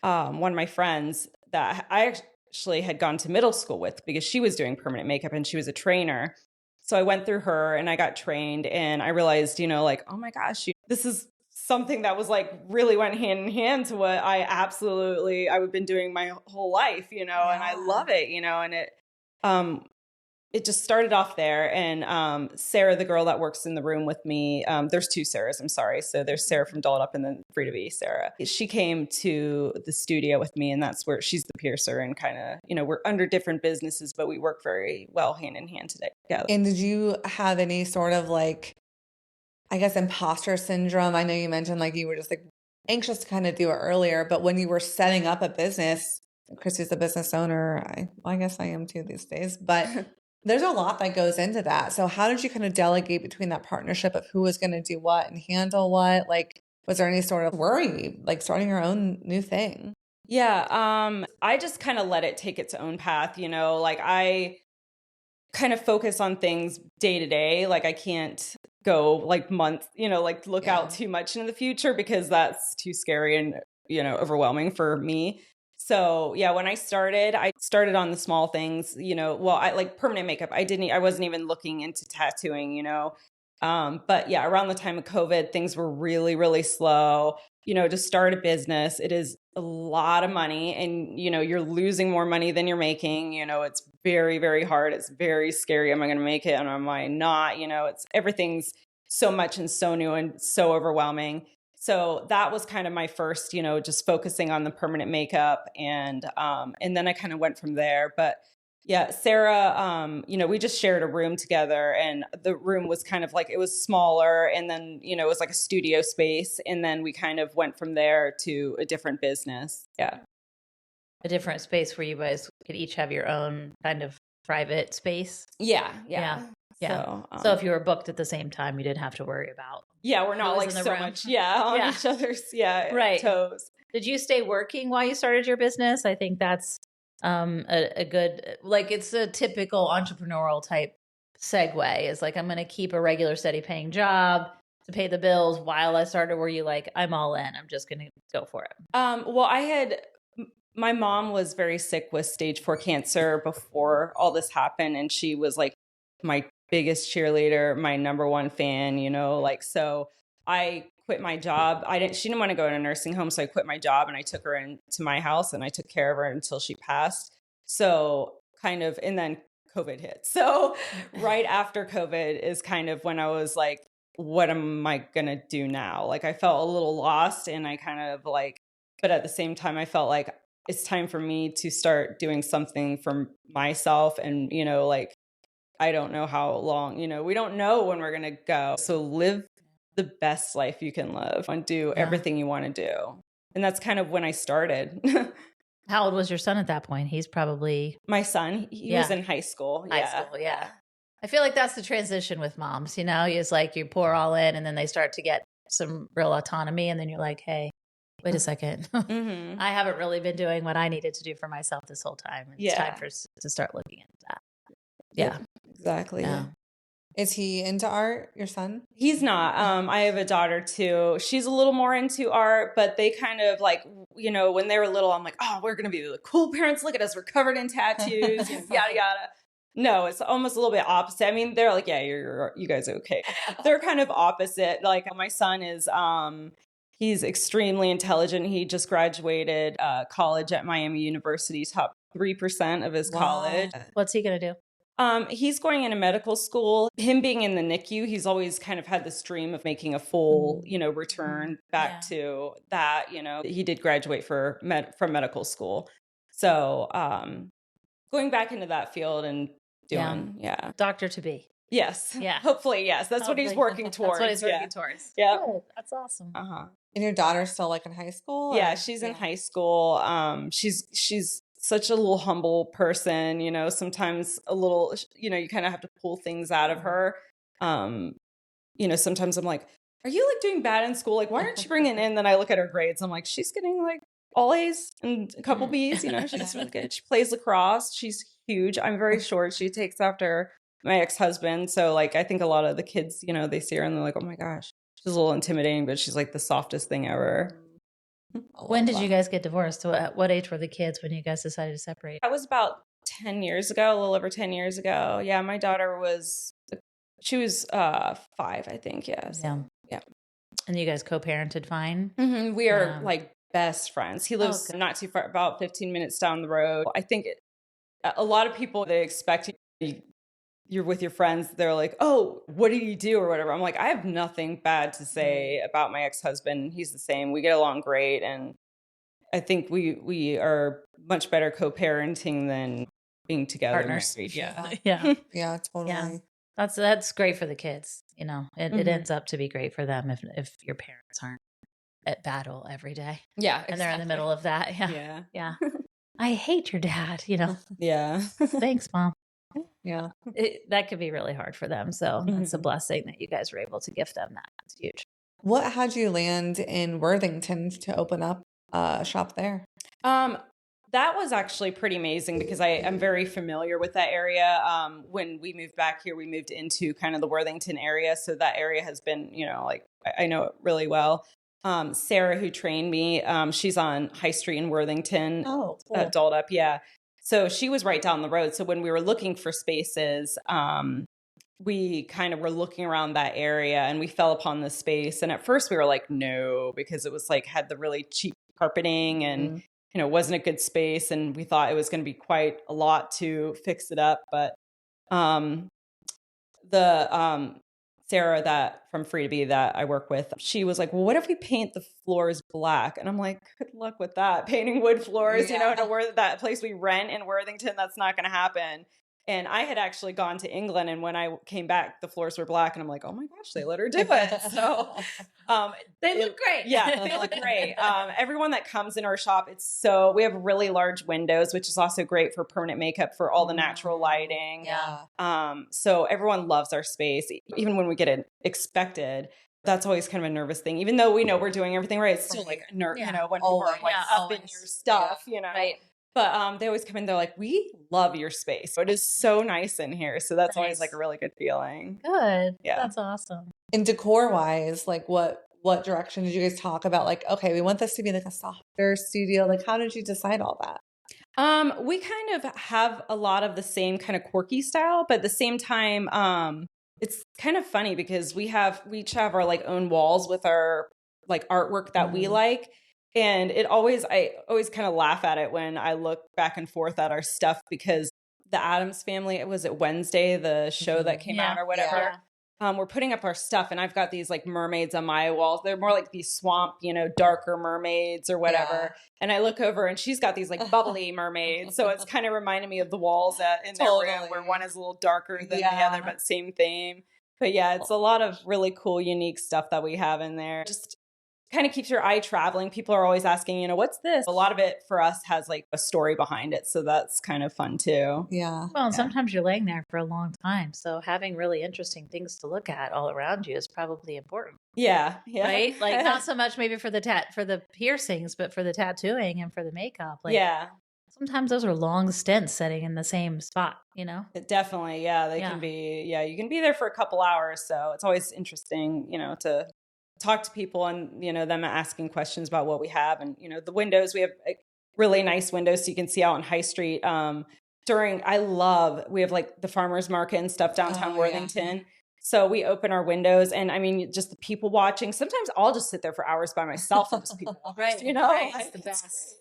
Speaker 3: one of my friends that I actually had gone to middle school with, because she was doing permanent makeup and she was a trainer. So I went through her and I got trained, and I realized, you know, like, oh my gosh, this is something that was like really went hand in hand to what I've been doing my whole life, you know, and I love it, you know, and it just started off there. And Sarah, the girl that works in the room with me, there's two Sarahs, I'm sorry. So there's Sarah from Dolled Up and then Free to Be Sarah. She came to the studio with me, and that's where she's the piercer, and kind of, you know, we're under different businesses, but we work very well hand in hand together.
Speaker 2: And did you have any sort of like, I guess, imposter syndrome? I know you mentioned like you were just like anxious to kind of do it earlier, but when you were setting up a business, Cristi's a business owner. I guess I am too these days, but there's a lot that goes into that. So how did you kind of delegate between that partnership of who was going to do what and handle what? Like, was there any sort of worry, like starting your own new thing?
Speaker 3: Yeah. I just kind of let it take its own path, you know, like I kind of focus on things day to day. Like I can't go like months, you know, like look out too much into the future, because that's too scary and, you know, overwhelming for me. So yeah, when I started on the small things, you know, well, I like permanent makeup. I wasn't even looking into tattooing, you know. But yeah, around the time of COVID, things were really, really slow. You know, to start a business, it is a lot of money, and, you know, you're losing more money than you're making. You know, it's very, very hard. It's very scary. Am I going to make it? And am I not? You know, everything's so much and so new and so overwhelming. So that was kind of my first, you know, just focusing on the permanent makeup, and then I kind of went from there. But yeah, Sarah, you know, we just shared a room together, and the room was kind of like, it was smaller, and then, you know, it was like a studio space. And then we kind of went from there to a different business. Yeah.
Speaker 1: A different space where you guys could each have your own kind of private space.
Speaker 3: Yeah.
Speaker 1: So if you were booked at the same time, you didn't have to worry about.
Speaker 3: Yeah, we're not like so room. Much. Yeah, on each other's toes.
Speaker 1: Did you stay working while you started your business? I think that's a good, like, it's a typical entrepreneurial type segue. Is like, I'm going to keep a regular steady paying job to pay the bills while I started. Were you like, I'm all in, I'm just going to go for it?
Speaker 3: Well, my mom was very sick with stage 4 cancer before all this happened, and she was like my biggest cheerleader, my number one fan, you know, like, so I quit my job. She didn't want to go in a nursing home. So I quit my job and I took her into my house and I took care of her until she passed. So kind of, and then COVID hit. So right after COVID is kind of when I was like, what am I going to do now? Like I felt a little lost, and I kind of like, but at the same time, I felt like it's time for me to start doing something for myself. And, you know, like, I don't know how long, you know, we don't know when we're going to go. So live the best life you can live and do everything you want to do. And that's kind of when I started.
Speaker 1: How old was your son at that point? He's probably...
Speaker 3: My son, he was in high school.
Speaker 1: Yeah. I feel like that's the transition with moms, you know, it's like you pour all in and then they start to get some real autonomy. And then you're like, hey, wait a second. Mm-hmm. I haven't really been doing what I needed to do for myself this whole time. It's time to start looking into that. Yeah.
Speaker 3: Exactly.
Speaker 1: Yeah.
Speaker 2: Is he into art, your son?
Speaker 3: He's not. I have a daughter too. She's a little more into art, but they kind of like, you know, when they were little, I'm like, oh, we're going to be the cool parents. Look at us. We're covered in tattoos, and yada, yada. No, it's almost a little bit opposite. I mean, they're like, yeah, you guys are okay. They're kind of opposite. Like my son is, he's extremely intelligent. He just graduated college at Miami University, top 3% of his college.
Speaker 1: What's he going to do?
Speaker 3: He's going into medical school. Him being in the NICU, he's always kind of had this dream of making a full, you know, return back to that. You know, he did graduate from medical school. So, going back into that field and doing,
Speaker 1: doctor to be.
Speaker 3: Yes. Yeah. Hopefully, yes. That's what he's working towards.
Speaker 1: That's what he's working towards.
Speaker 3: Yeah.
Speaker 1: Good. That's awesome.
Speaker 2: And your daughter's still like in high school?
Speaker 3: Yeah, she's in high school. She's such a little humble person, you know, sometimes a little, you know, you kind of have to pull things out of her. You know, sometimes I'm like, are you like doing bad in school? Like, why aren't you bringing in? Then I look at her grades. I'm like, she's getting like all A's and a couple B's, you know, she's really good. She plays lacrosse. She's huge. I'm very short. She takes after my ex-husband. So like, I think a lot of the kids, you know, they see her and they're like, oh my gosh, she's a little intimidating, but she's like the softest thing ever.
Speaker 1: When did you guys get divorced? At what age were the kids when you guys decided to separate?
Speaker 3: That was about 10 years ago, a little over 10 years ago. Yeah, my daughter she was 5, I think. Yes. Yeah.
Speaker 1: And you guys co-parented fine?
Speaker 3: Mm-hmm. We are like best friends. He lives not too far, about 15 minutes down the road. I think a lot of people, they expect you're with your friends. They're like, oh, what do you do or whatever. I'm like, I have nothing bad to say about my ex-husband. He's the same. We get along great. And I think we are much better co-parenting than being together.
Speaker 1: Partners.
Speaker 3: Yeah.
Speaker 2: Yeah, totally.
Speaker 1: Yeah. That's great for the kids. You know, it ends up to be great for them if your parents aren't at battle every day.
Speaker 3: Yeah.
Speaker 1: And they're in the middle of that.
Speaker 3: Yeah.
Speaker 1: Yeah. I hate your dad, you know.
Speaker 3: Yeah.
Speaker 1: Thanks, Mom.
Speaker 2: Yeah.
Speaker 1: That could be really hard for them. So it's a blessing that you guys were able to gift them that. It's huge.
Speaker 2: What had you land in Worthington to open up a shop there?
Speaker 3: That was actually pretty amazing because I am very familiar with that area. When we moved back here, we moved into kind of the Worthington area. So that area has been, you know, like I know it really well. Sarah, who trained me, she's on High Street in Worthington.
Speaker 2: Oh, cool.
Speaker 3: Dolled Up. Yeah. So she was right down the road. So when we were looking for spaces, we kind of were looking around that area and we fell upon this space. And at first we were like, no, because it was like, had the really cheap carpeting and, you know, wasn't a good space. And we thought it was going to be quite a lot to fix it up. But, Sarah that from Free to Be that I work with, she was like, well, what if we paint the floors black? And I'm like, good luck with that. Painting wood floors, you know, in that place we rent in Worthington, that's not going to happen. And I had actually gone to England, and when I came back, the floors were black, and I'm like, oh my gosh, they let her do it. So
Speaker 1: they look great.
Speaker 3: Yeah, they look great. Everyone that comes in our shop, we have really large windows, which is also great for permanent makeup for all the natural lighting.
Speaker 2: Yeah.
Speaker 3: So everyone loves our space, even when we get it expected. That's always kind of a nervous thing, even though we know we're doing everything right. It's still like you know, when people are like up in your stuff, you know.
Speaker 1: Right.
Speaker 3: But they always come in, they're like, we love your space. It is so nice in here. So that's always like a really good feeling.
Speaker 1: Good.
Speaker 3: Yeah.
Speaker 1: That's awesome.
Speaker 2: And decor wise, like what direction did you guys talk about? Like, okay, we want this to be like a softer studio. Like, how did you decide all that?
Speaker 3: We kind of have a lot of the same kind of quirky style, but at the same time, it's kind of funny because we each have our like own walls with our like artwork that we like. And I always kind of laugh at it when I look back and forth at our stuff because the Addams Family, was it Wednesday, the show that came out or whatever? Yeah. We're putting up our stuff and I've got these like mermaids on my walls. They're more like these swamp, you know, darker mermaids or whatever. Yeah. And I look over and she's got these like bubbly mermaids. So it's kind of reminding me of the walls in their room where one is a little darker than the other, but same theme. But yeah, it's a lot of really cool, unique stuff that we have in there. Just kind of keeps your eye traveling. People are always asking, you know, what's this? A lot of it for us has like a story behind it. So that's kind of fun too.
Speaker 2: Yeah.
Speaker 1: Well, and sometimes you're laying there for a long time. So having really interesting things to look at all around you is probably important.
Speaker 3: Yeah.
Speaker 1: Right? Like not so much maybe for the piercings, but for the tattooing and for the makeup. Like, sometimes those are long stints sitting in the same spot, you know?
Speaker 3: Definitely. Yeah. They can be, you can be there for a couple hours. So it's always interesting, you know, to talk to people and, you know, them asking questions about what we have. And, you know, the windows, we have really nice windows so you can see out on High Street. We have like the farmer's market and stuff downtown Worthington. Yeah. So we open our windows and I mean, just the people watching. Sometimes I'll just sit there for hours by myself and just people watch,
Speaker 1: right.
Speaker 3: You know?
Speaker 1: Right. It's the best.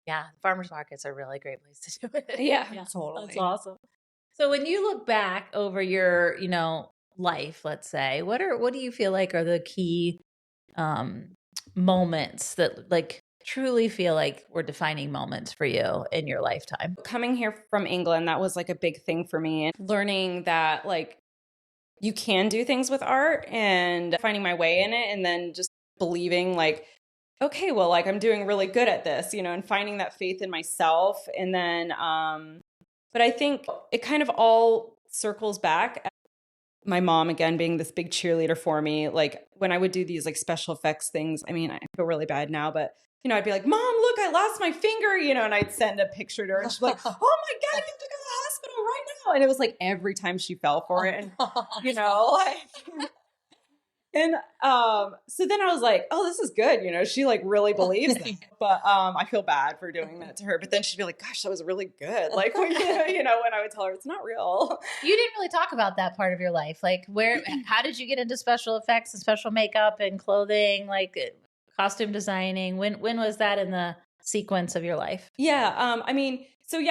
Speaker 1: Yeah. Farmers markets are a really great place to do it.
Speaker 3: Yeah.
Speaker 2: Totally.
Speaker 1: That's awesome. So when you look back over your, you know, life, let's say, what do you feel like are the key moments that like truly feel like were defining moments for you in your lifetime?
Speaker 3: Coming here from England, that was like a big thing for me, and learning that like you can do things with art and finding my way in it, and then just believing like, okay, well, like I'm doing really good at this, you know, and finding that faith in myself. And then but I think it kind of all circles back my mom, again, being this big cheerleader for me, like when I would do these like special effects things, I mean, I feel really bad now, but I'd be like, Mom, look, I lost my finger, and I'd send a picture to her and she'd be like, oh my God, you have to go to the hospital right now. And it was like every time she fell for it. And, like, and so then I was like, oh, this is good. She like really believes that. But I feel bad for doing that to her. But then she'd be like, gosh, that was really good. Like, when I would tell her it's not real.
Speaker 1: You didn't really talk about that part of your life. Like how did you get into special effects and special makeup and clothing, like costume designing? When was that in the sequence of your life?
Speaker 3: Yeah.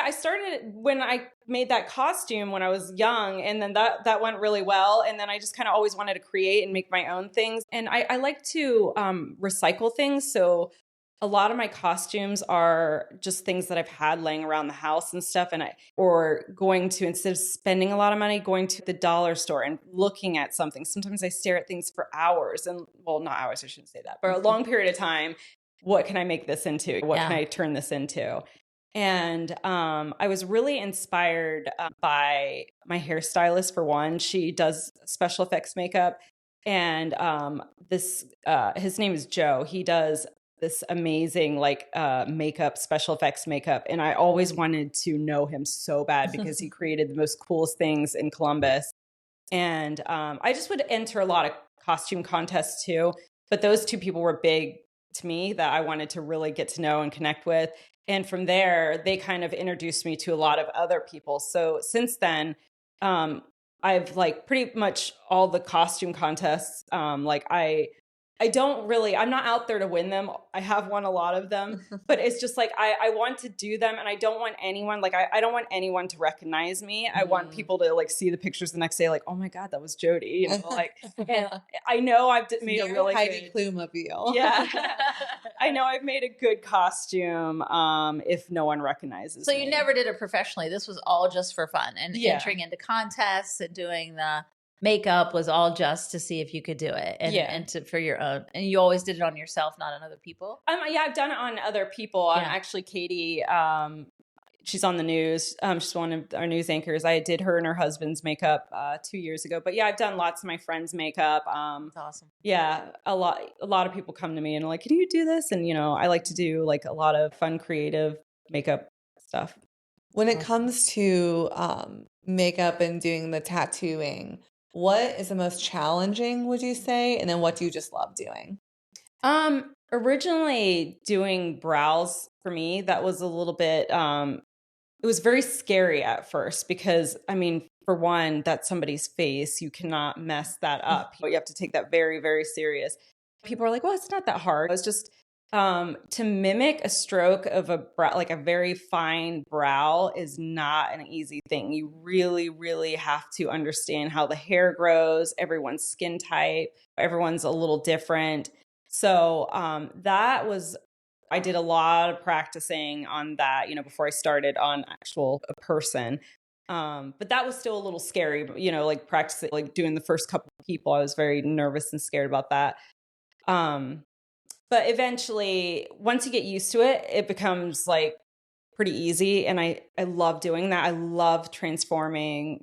Speaker 3: I started when I made that costume when I was young, and then that went really well. And then I just kind of always wanted to create and make my own things. And I like to recycle things. So a lot of my costumes are just things that I've had laying around the house and stuff. Or going to, instead of spending a lot of money, going to the dollar store and looking at something. Sometimes I stare at things for hours not hours, I shouldn't say that, but a long period of time. What can I make this into? What can I turn this into? And I was really inspired by my hairstylist, for one. She does special effects makeup. And his name is Joe. He does this amazing makeup, special effects makeup. And I always wanted to know him so bad because he created the most coolest things in Columbus. And I just would enter a lot of costume contests too. But those two people were big to me that I wanted to really get to know and connect with. And from there, they kind of introduced me to a lot of other people. So since then, I've like pretty much all the costume contests. I'm not out there to win them. I have won a lot of them, but it's just like, I want to do them, and I don't want anyone, I don't want anyone to recognize me. I want people to like see the pictures the next day, like, oh my God, that was Jodie, and I know I've made a really
Speaker 2: Heidi
Speaker 3: good
Speaker 2: Klum-mobile.
Speaker 3: Yeah. I know I've made a good costume, if no one recognizes
Speaker 1: So
Speaker 3: me.
Speaker 1: you never did it professionally. This was all just for fun, and entering into contests and doing the makeup was all just to see if you could do it and for your own. And you always did it on yourself, not on other people?
Speaker 3: I've done it on other people. Actually, Katie, she's on the news. She's one of our news anchors. I did her and her husband's makeup 2 years ago. But I've done lots of my friends' makeup.
Speaker 1: That's awesome.
Speaker 3: Yeah, a lot of people come to me and are like, can you do this? And, I like to do like a lot of fun, creative makeup stuff.
Speaker 2: When it comes to makeup and doing the tattooing, what is the most challenging, would you say? And then what do you just love doing?
Speaker 3: Originally doing brows for me, that was a little bit, it was very scary at first because, for one, that's somebody's face. You cannot mess that up. You have to take that very, very serious. People are like, well, it's not that hard. It was just to mimic a stroke of a brow, like a very fine brow, is not an easy thing. You really, really have to understand how the hair grows, everyone's skin type, everyone's a little different. So I did a lot of practicing on that, before I started on a person. But that was still a little scary, like practicing, like doing the first couple of people, I was very nervous and scared about that. But eventually, once you get used to it, it becomes like pretty easy. And I love doing that. I love transforming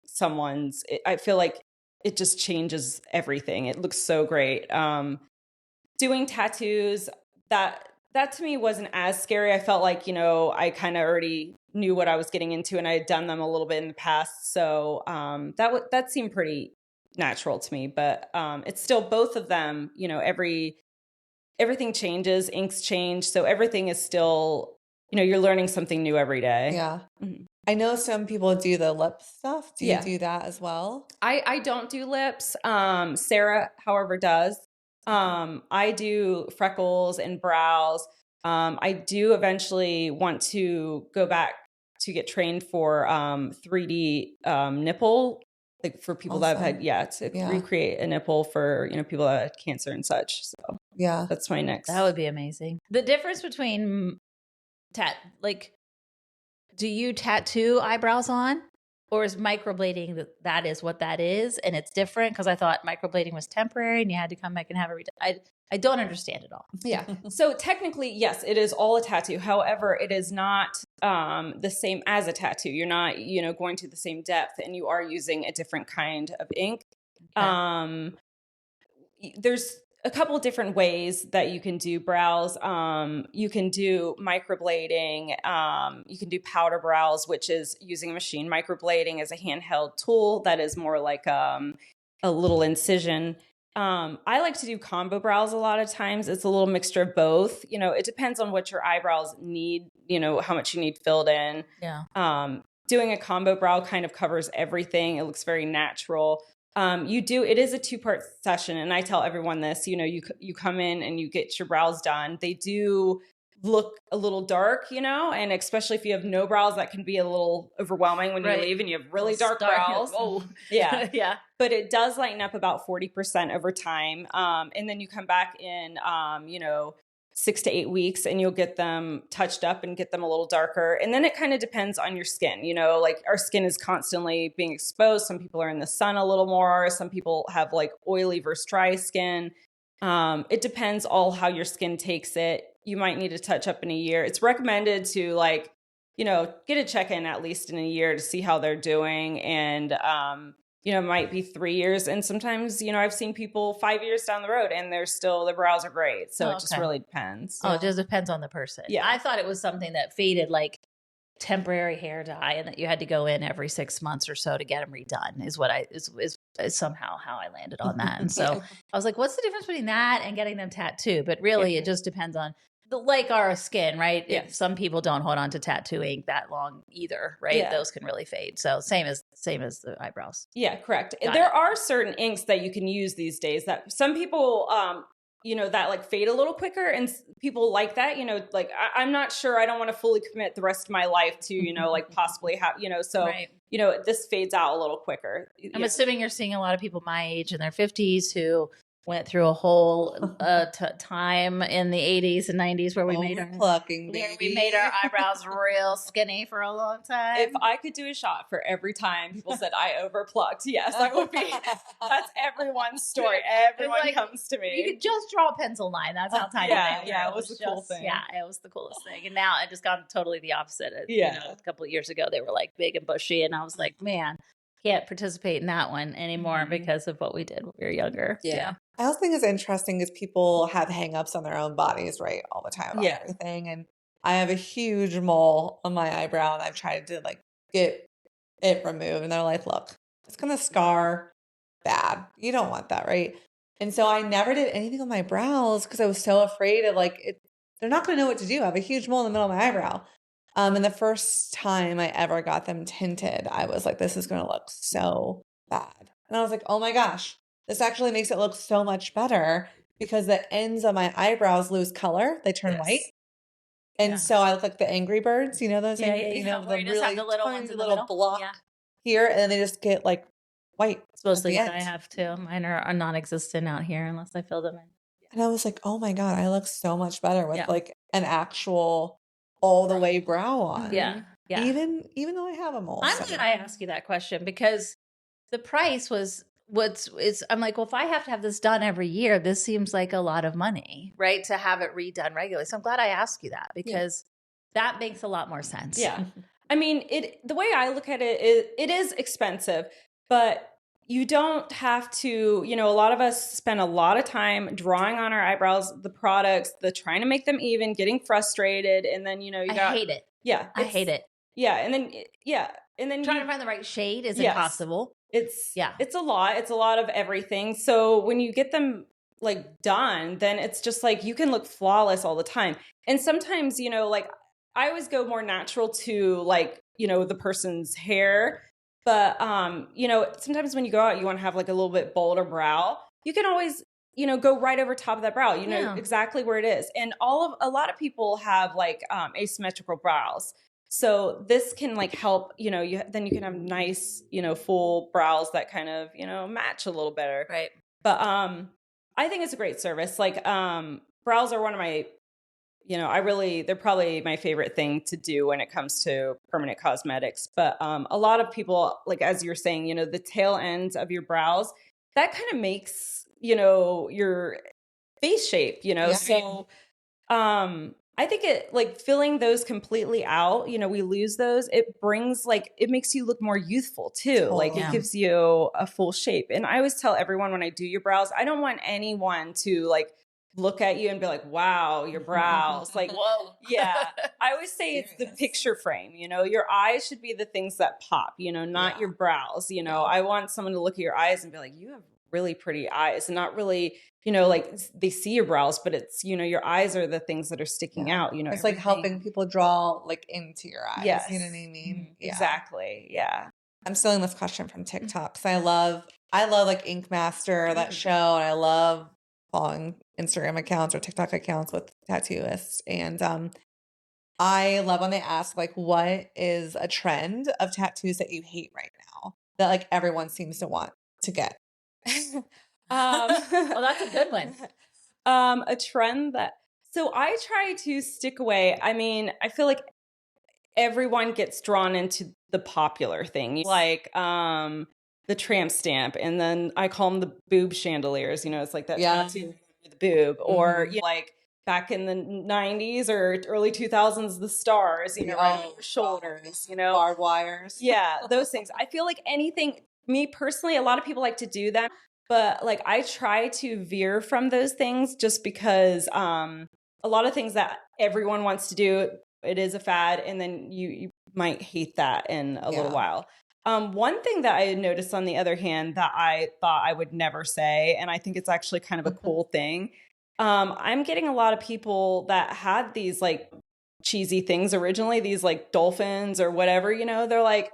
Speaker 3: I feel like it just changes everything. It looks so great. Doing tattoos, that to me wasn't as scary. I felt like, I kind of already knew what I was getting into, and I had done them a little bit in the past. So that seemed pretty natural to me. But it's still both of them, everything changes, inks change. So everything is still, you're learning something new every day.
Speaker 2: Yeah. Mm-hmm. I know some people do the lip stuff. Do you do that as well?
Speaker 3: I don't do lips. Sarah, however, does. I do freckles and brows. I do eventually want to go back to get trained for 3D nipple, like for people that have had, recreate a nipple for, people that had cancer and such. So that's my next.
Speaker 1: That would be amazing. The difference between do you tattoo eyebrows on? Or is microblading that is what that is, and it's different? Because I thought microblading was temporary and you had to come back and have it. I don't understand it all.
Speaker 3: Yeah. So technically, yes, it is all a tattoo. However, it is not the same as a tattoo. You're not, going to the same depth, and you are using a different kind of ink.
Speaker 1: Okay.
Speaker 3: There's a couple different ways that you can do brows. You can do microblading. You can do powder brows, which is using a machine. Microblading is a handheld tool that is more like a little incision. I like to do combo brows a lot of times. It's a little mixture of both. It depends on what your eyebrows need, how much you need filled in.
Speaker 1: Yeah.
Speaker 3: Doing a combo brow kind of covers everything. It looks very natural. It is a 2-part session. And I tell everyone this, you come in and you get your brows done. They do look a little dark, and especially if you have no brows, that can be a little overwhelming when you leave and you have really dark brows.
Speaker 1: Oh,
Speaker 3: yeah.
Speaker 1: Yeah.
Speaker 3: But it does lighten up about 40% over time. And then you come back in, 6 to 8 weeks and you'll get them touched up and get them a little darker. And then it kind of depends on your skin. Like our skin is constantly being exposed. Some people are in the sun a little more. Some people have like oily versus dry skin. It depends all how your skin takes it. You might need to touch up in a year. It's recommended to get a check-in at least in a year to see how they're doing. And, it might be 3 years. And sometimes, I've seen people 5 years down the road and their brows are great. So it just really depends.
Speaker 1: Oh, it just depends on the person.
Speaker 3: Yeah.
Speaker 1: I thought it was something that faded, like temporary hair dye, and that you had to go in every 6 months or so to get them redone is somehow how I landed on that. And so I was like, what's the difference between that and getting them tattooed? But really it just depends on like our skin, right?
Speaker 3: Yes.
Speaker 1: Some people don't hold on to tattoo ink that long either, right?
Speaker 3: Yeah.
Speaker 1: Those can really fade. So same as the eyebrows.
Speaker 3: Yeah, correct.
Speaker 1: Got
Speaker 3: There
Speaker 1: it.
Speaker 3: are certain inks that you can use these days that some people, that like fade a little quicker, and people like that, like I'm not sure. I don't want to fully commit the rest of my life to, like possibly have, so,
Speaker 1: Right.
Speaker 3: This fades out a little quicker.
Speaker 1: I'm assuming you're seeing a lot of people my age in their 50s who went through a whole time in the 80s and 90s where we made our eyebrows real skinny for a long time.
Speaker 3: If I could do a shot for every time people said I overplucked, yes, I would be. That's everyone's story. Everyone comes to me.
Speaker 1: You could just draw a pencil line. That's how tiny they were.
Speaker 3: Yeah, it was the cool thing.
Speaker 1: Yeah, it was the coolest thing. And now it just got totally the opposite.
Speaker 3: Yeah.
Speaker 1: A couple of years ago, they were like big and bushy. And I was like, man, can't participate in that one anymore because of what we did when we were younger.
Speaker 2: Yeah. I also think it's interesting is people have hangups on their own bodies, right? All the time about everything. And I have a huge mole on my eyebrow and I've tried to like get it removed. And they're like, look, it's going to scar bad. You don't want that, right? And so I never did anything on my brows because I was so afraid of they're not going to know what to do. I have a huge mole in the middle of my eyebrow. And the first time I ever got them tinted, I was like, this is going to look so bad. And I was like, oh my gosh, this actually makes it look so much better because the ends of my eyebrows lose color. They turn white. And so I look like the Angry Birds, those
Speaker 1: the
Speaker 2: really
Speaker 1: little ones in the middle.
Speaker 2: block here. And then they just get like white.
Speaker 1: It's mostly what I have too. Mine are non-existent out here unless I fill them in.
Speaker 2: And I was like, oh my God, I look so much better with like an actual all the way brow on.
Speaker 1: Yeah. Yeah.
Speaker 2: Even though I have a mole.
Speaker 1: I'm glad I asked you that question because the price was I'm like, well, if I have to have this done every year, this seems like a lot of money, right? To have it redone regularly. So I'm glad I asked you that because that makes a lot more sense.
Speaker 3: Yeah. I mean, the way I look at it is it is expensive, but you don't have to, a lot of us spend a lot of time drawing on our eyebrows, the products, trying to make them even, getting frustrated. And then,
Speaker 1: I hate it.
Speaker 3: Yeah.
Speaker 1: I hate it.
Speaker 3: Yeah. And then
Speaker 1: trying to find the right shade is impossible.
Speaker 3: It's a lot. It's a lot of everything. So when you get them like done, then it's just like you can look flawless all the time. And sometimes, like I always go more natural to like, the person's hair. But, sometimes when you go out, you want to have like a little bit bolder brow. You can always, go right over top of that brow. You know exactly where it is. And a lot of people have like asymmetrical brows. So this can like help, then you can have nice, full brows that kind of, match a little better.
Speaker 1: Right.
Speaker 3: But I think it's a great service. Like brows are one of my, they're probably my favorite thing to do when it comes to permanent cosmetics. But a lot of people, like as you're saying, the tail ends of your brows, that kind of makes, your face shape, So I think it like filling those completely out, you know, we lose those. It brings like, it makes you look more youthful too. Like
Speaker 2: Totally.
Speaker 3: it gives you a full shape. And I always tell everyone when I do your brows, I don't want anyone to like look at you and be like, wow, your brows. Like,
Speaker 1: Whoa.
Speaker 3: yeah. I always say it's the picture frame, you know, your eyes should be the things that pop, you know, not your brows. You know, I want someone to look at your eyes and be like, you have really pretty eyes, and not really, you know, like they see your brows, but it's, you know, your eyes are the things that are sticking out, you know.
Speaker 2: It's like helping people draw like into your eyes.
Speaker 3: Yes.
Speaker 2: You know what I mean? Yeah.
Speaker 3: Exactly. Yeah.
Speaker 2: I'm stealing this question from TikTok because I love like Ink Master, that show, and I love following Instagram accounts or TikTok accounts with tattooists. And I love when they ask like, what is a trend of tattoos that you hate right now that like everyone seems to want to get?
Speaker 1: Well, that's a good one.
Speaker 3: A trend that, so I try to stick away. I mean, I feel like everyone gets drawn into the popular thing, like the tramp stamp, and then I call them the boob chandeliers. You know, it's like that tattoo with the boob, or you know, like back in the 90s or early 2000s, the stars, you know, right on your shoulders, you know,
Speaker 2: barbed wires.
Speaker 3: Yeah, those things. I feel like anything, me personally, a lot of people like to do them, but like I try to veer from those things just because a lot of things that everyone wants to do, it is a fad, and then you might hate that in a little while. One thing that I noticed on the other hand that I thought I would never say, and I think it's actually kind of a cool thing, I'm getting a lot of people that had these like cheesy things originally, these like dolphins or whatever, you know, they're like,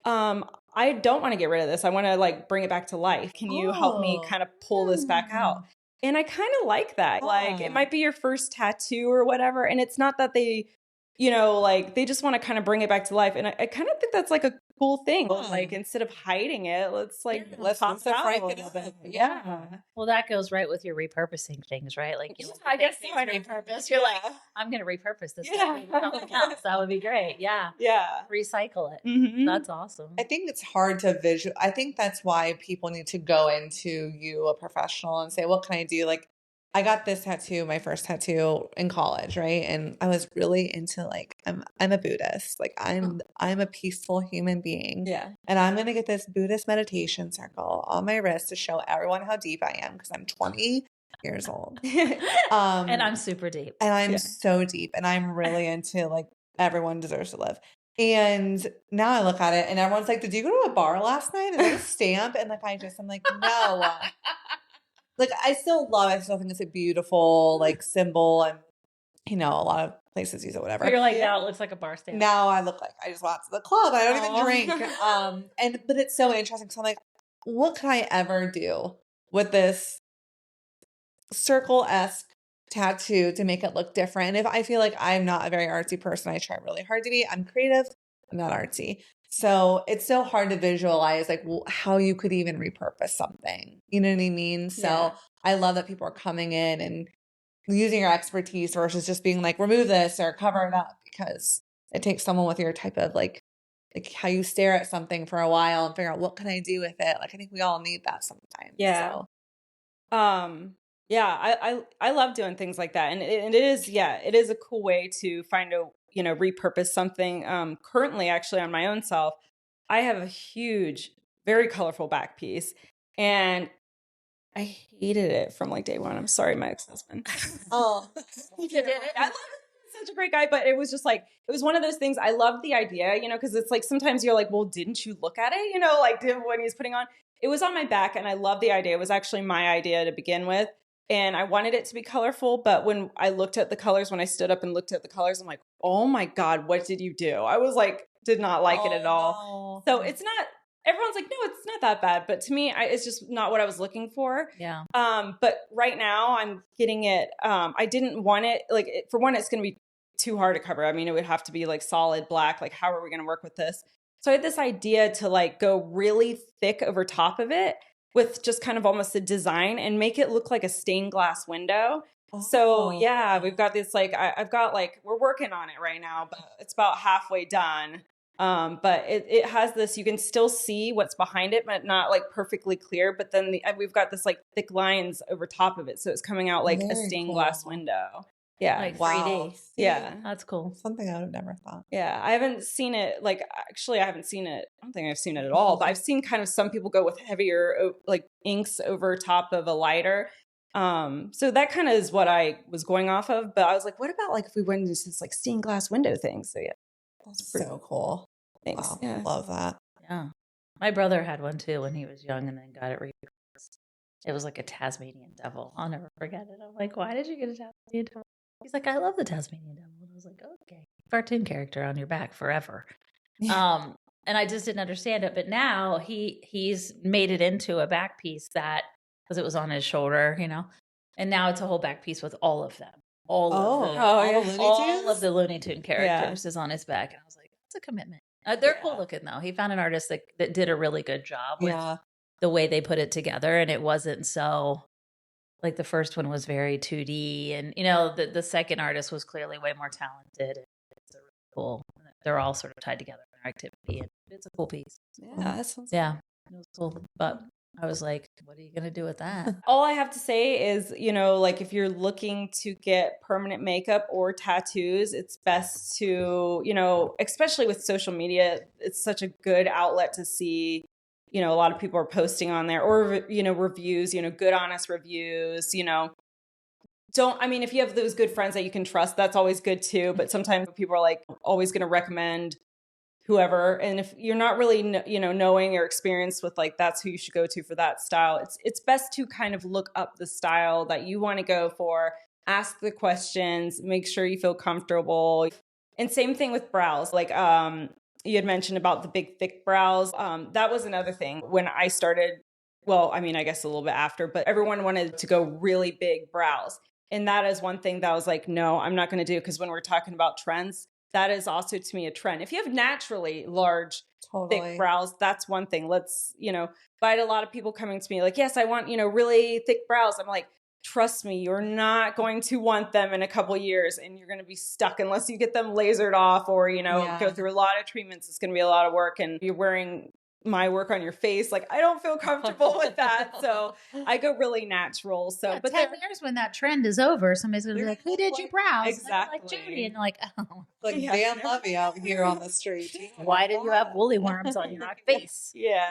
Speaker 3: I don't want to get rid of this. I want to like bring it back to life. Can you help me kind of pull this back out? And I kind of like that. Like it might be your first tattoo or whatever. And it's not that they, you know, like they just want to kind of bring it back to life. And I kind of think that's like a cool thing. Like instead of hiding it, let's like
Speaker 2: let's
Speaker 3: pop it out
Speaker 2: break
Speaker 3: a
Speaker 2: it
Speaker 3: little
Speaker 2: up.
Speaker 3: bit.
Speaker 2: Yeah.
Speaker 1: Well, that goes right with your repurposing things, right? Like, you
Speaker 3: I guess so.
Speaker 1: repurpose. You're like, I'm going to repurpose this.
Speaker 3: Yeah.
Speaker 1: That would be great. Yeah.
Speaker 3: Yeah.
Speaker 1: Recycle it.
Speaker 3: Mhm.
Speaker 1: That's awesome.
Speaker 2: I think it's hard to visual. I think that's why people need to go into you, a professional, and say, what can I do? Like, I got this tattoo, my first tattoo in college, right? And I was really into like, I'm a Buddhist. Like I'm a peaceful human being.
Speaker 3: Yeah.
Speaker 2: And I'm gonna get this Buddhist meditation circle on my wrist to show everyone how deep I am because I'm 20 years old.
Speaker 1: And I'm super deep.
Speaker 2: And I'm so deep. And I'm really into like everyone deserves to live. And now I look at it and everyone's like, did you go to a bar last night? And a stamp? And like I'm like, no. Like I still love it. I still think it's a beautiful like symbol, and you know, a lot of places use it, whatever.
Speaker 1: But you're like, now it looks like a bar stamp.
Speaker 2: Now I look like I just went to the club. I don't even drink. But it's so interesting. So I'm like, what can I ever do with this circle-esque tattoo to make it look different? And if I feel like I'm not a very artsy person, I try really hard to be. I'm creative. I'm not artsy. So it's so hard to visualize like how you could even repurpose something. You know what I mean? So I love that people are coming in and using your expertise versus just being like, remove this or cover it up, because it takes someone with your type of like how you stare at something for a while and figure out what can I do with it. Like I think we all need that sometimes.
Speaker 3: Yeah.
Speaker 2: So.
Speaker 3: Yeah, I love doing things like that. And it is a cool way to find a, you know, repurpose something. Currently actually on my own self, I have a huge, very colorful back piece, and I hated it from like day one. I'm sorry, my ex-husband.
Speaker 2: Oh,
Speaker 3: I love him. He's such a great guy, but it was just like, it was one of those things. I loved the idea, you know, because it's like, sometimes you're like, well, didn't you look at it? You know, like when he's putting on, it was on my back and I loved the idea. It was actually my idea to begin with. And I wanted it to be colorful. But when I looked at the colors, when I stood up and looked at the colors, I'm like, oh my God, what did you do? I was like, did not like it at all. No. So it's not, everyone's like, no, it's not that bad. But to me, it's just not what I was looking for.
Speaker 1: Yeah.
Speaker 3: But right now I'm getting it. I didn't want it. Like for one, it's going to be too hard to cover. I mean, it would have to be like solid black. Like, how are we going to work with this? So I had this idea to like go really thick over top of it with just kind of almost a design and make it look like a stained glass window. Oh. So yeah, we've got this like, I've got like, we're working on it right now, but it's about halfway done. But it has this, you can still see what's behind it, but not like perfectly clear. But then we've got this like thick lines over top of it. So it's coming out like a stained glass window. Yeah.
Speaker 1: Like
Speaker 2: Wow.
Speaker 1: 3D.
Speaker 2: See,
Speaker 3: Yeah.
Speaker 1: That's cool.
Speaker 2: something I would have never thought.
Speaker 3: Yeah, I haven't seen it. Like, actually, I haven't seen it. I don't think I've seen it at all. But I've seen kind of some people go with heavier, like inks over top of a lighter. So that kind of is what I was going off of. But I was like, what about like if we went into this like stained glass window thing? So yeah,
Speaker 2: That's so cool.
Speaker 3: thanks.
Speaker 2: Wow.
Speaker 3: Yeah.
Speaker 2: Love that.
Speaker 1: Yeah. My brother had one too when he was young and then got it repurposed. It was like a Tasmanian devil. I'll never forget it. I'm like, why did you get a Tasmanian devil? He's like, I love the Tasmanian devil. And I was like, okay, cartoon character on your back forever. And I just didn't understand it. But now he's made it into a back piece that, because it was on his shoulder, you know, and now it's a whole back piece with all of them. All of the Looney Tune characters is on his back. And I was like, that's a commitment. They're cool looking though. He found an artist that did a really good job with the way they put it together. And it wasn't so, like the first one was very 2D, and you know the second artist was clearly way more talented. It's a really cool. They're all sort of tied together in their activity, and it's a cool piece.
Speaker 3: Yeah, that sounds
Speaker 1: it was cool. But I was like, what are you gonna do with that?
Speaker 3: All I have to say is, you know, like if you're looking to get permanent makeup or tattoos, it's best to, you know, especially with social media, it's such a good outlet to see. You know, a lot of people are posting on there, or, you know, reviews, you know, good, honest reviews, you know. I mean, if you have those good friends that you can trust, that's always good too. But sometimes people are like always going to recommend whoever. And if you're not really, you know, knowing or experienced with like, that's who you should go to for that style. It's best to kind of look up the style that you want to go for, ask the questions, make sure you feel comfortable. And same thing with brows. Like, you had mentioned about the big, thick brows. That was another thing when I started. Well, I mean, I guess a little bit after, but everyone wanted to go really big brows. And that is one thing that I was like, no, I'm not going to do. Because when we're talking about trends, that is also to me a trend. If you have naturally large, thick brows, that's one thing. Let's, you know, but I had a lot of people coming to me like, yes, I want, you know, really thick brows. I'm like, trust me, you're not going to want them in a couple years, and you're going to be stuck unless you get them lasered off or, you know, go through a lot of treatments. It's going to be a lot of work, and you're wearing my work on your face. Like, I don't feel comfortable with that. So I go really natural. So, but
Speaker 1: 10 years when that trend is over, somebody's going to be like, who did your brows?
Speaker 3: Exactly.
Speaker 1: Like Jodie. And you're like, oh.
Speaker 2: Like Dan Levy out here on the street.
Speaker 1: Why did you have woolly worms on your face?
Speaker 3: Yeah.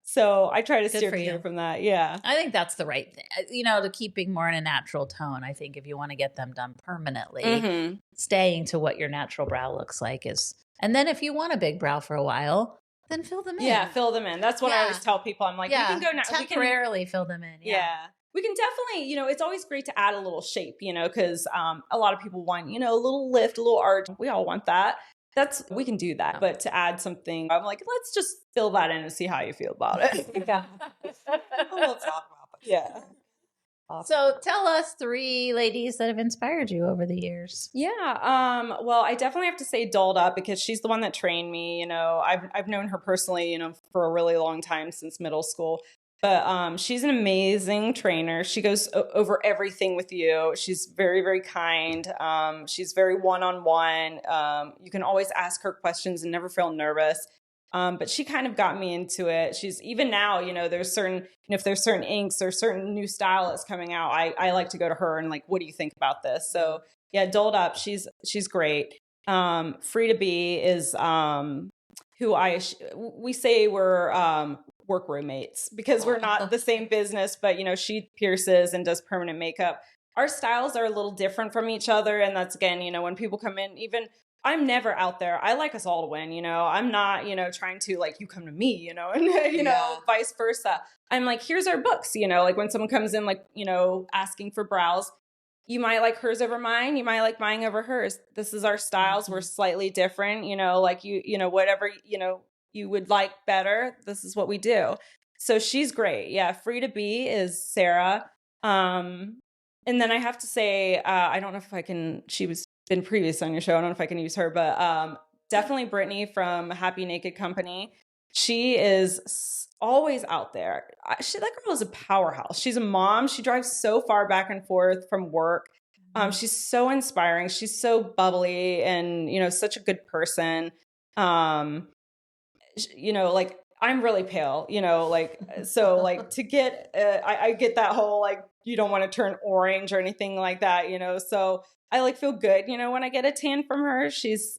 Speaker 3: So I try to steer clear from that. Yeah.
Speaker 1: I think that's the right thing. You know, to keeping more in a natural tone. I think if you want to get them done permanently, staying to what your natural brow looks like is. And then if you want a big brow for a while, then fill them in.
Speaker 3: Yeah, fill them in. That's what I always tell people. I'm like, we can go now.
Speaker 1: Temporarily fill them in.
Speaker 3: Yeah. We can definitely, you know, it's always great to add a little shape, you know, because a lot of people want, you know, a little lift, a little arch. We all want that. We can do that. But to add something, I'm like, let's just fill that in and see how you feel about it.
Speaker 2: We'll talk about that.
Speaker 3: Yeah.
Speaker 2: Awesome.
Speaker 1: So tell us 3 ladies that have inspired you over the years.
Speaker 3: Yeah. Well, I definitely have to say Dolled Up, because she's the one that trained me. You know, I've known her personally, you know, for a really long time, since middle school. But she's an amazing trainer. She goes over everything with you. She's very, very kind. She's very one-on-one. You can always ask her questions and never feel nervous. But she kind of got me into it. She's even now, you know, there's certain, you know, if there's certain inks or certain new style that's coming out, I like to go to her and like, what do you think about this? So yeah, Dolled Up, she's great. Free to Be is who we say we're work roommates, because we're not the same business, but you know, she pierces and does permanent makeup. Our styles are a little different from each other, and that's, again, you know, when people come in, even I'm never out there. I like us all to win, you know. I'm not, you know, trying to like, you come to me, you know, and you know, vice versa. I'm like, here's our books, you know, like when someone comes in, like, you know, asking for brows, you might like hers over mine, you might like mine over hers. This is our styles. We're slightly different, you know, like you know, whatever, you know, you would like better, this is what we do. So she's great. Yeah. Free to Be is Sarah. And then I have to say, I don't know if I can, she was been previous on your show, I don't know if I can use her, but definitely Brittany from Happy Naked Company. She is always out there. That girl is a powerhouse. She's a mom. She drives so far back and forth from work. She's so inspiring. She's so bubbly and, you know, such a good person. You know, like I'm really pale, like, so like to get, I get that whole, like, you don't want to turn orange or anything like that, so I like feel good, when I get a tan from her. She's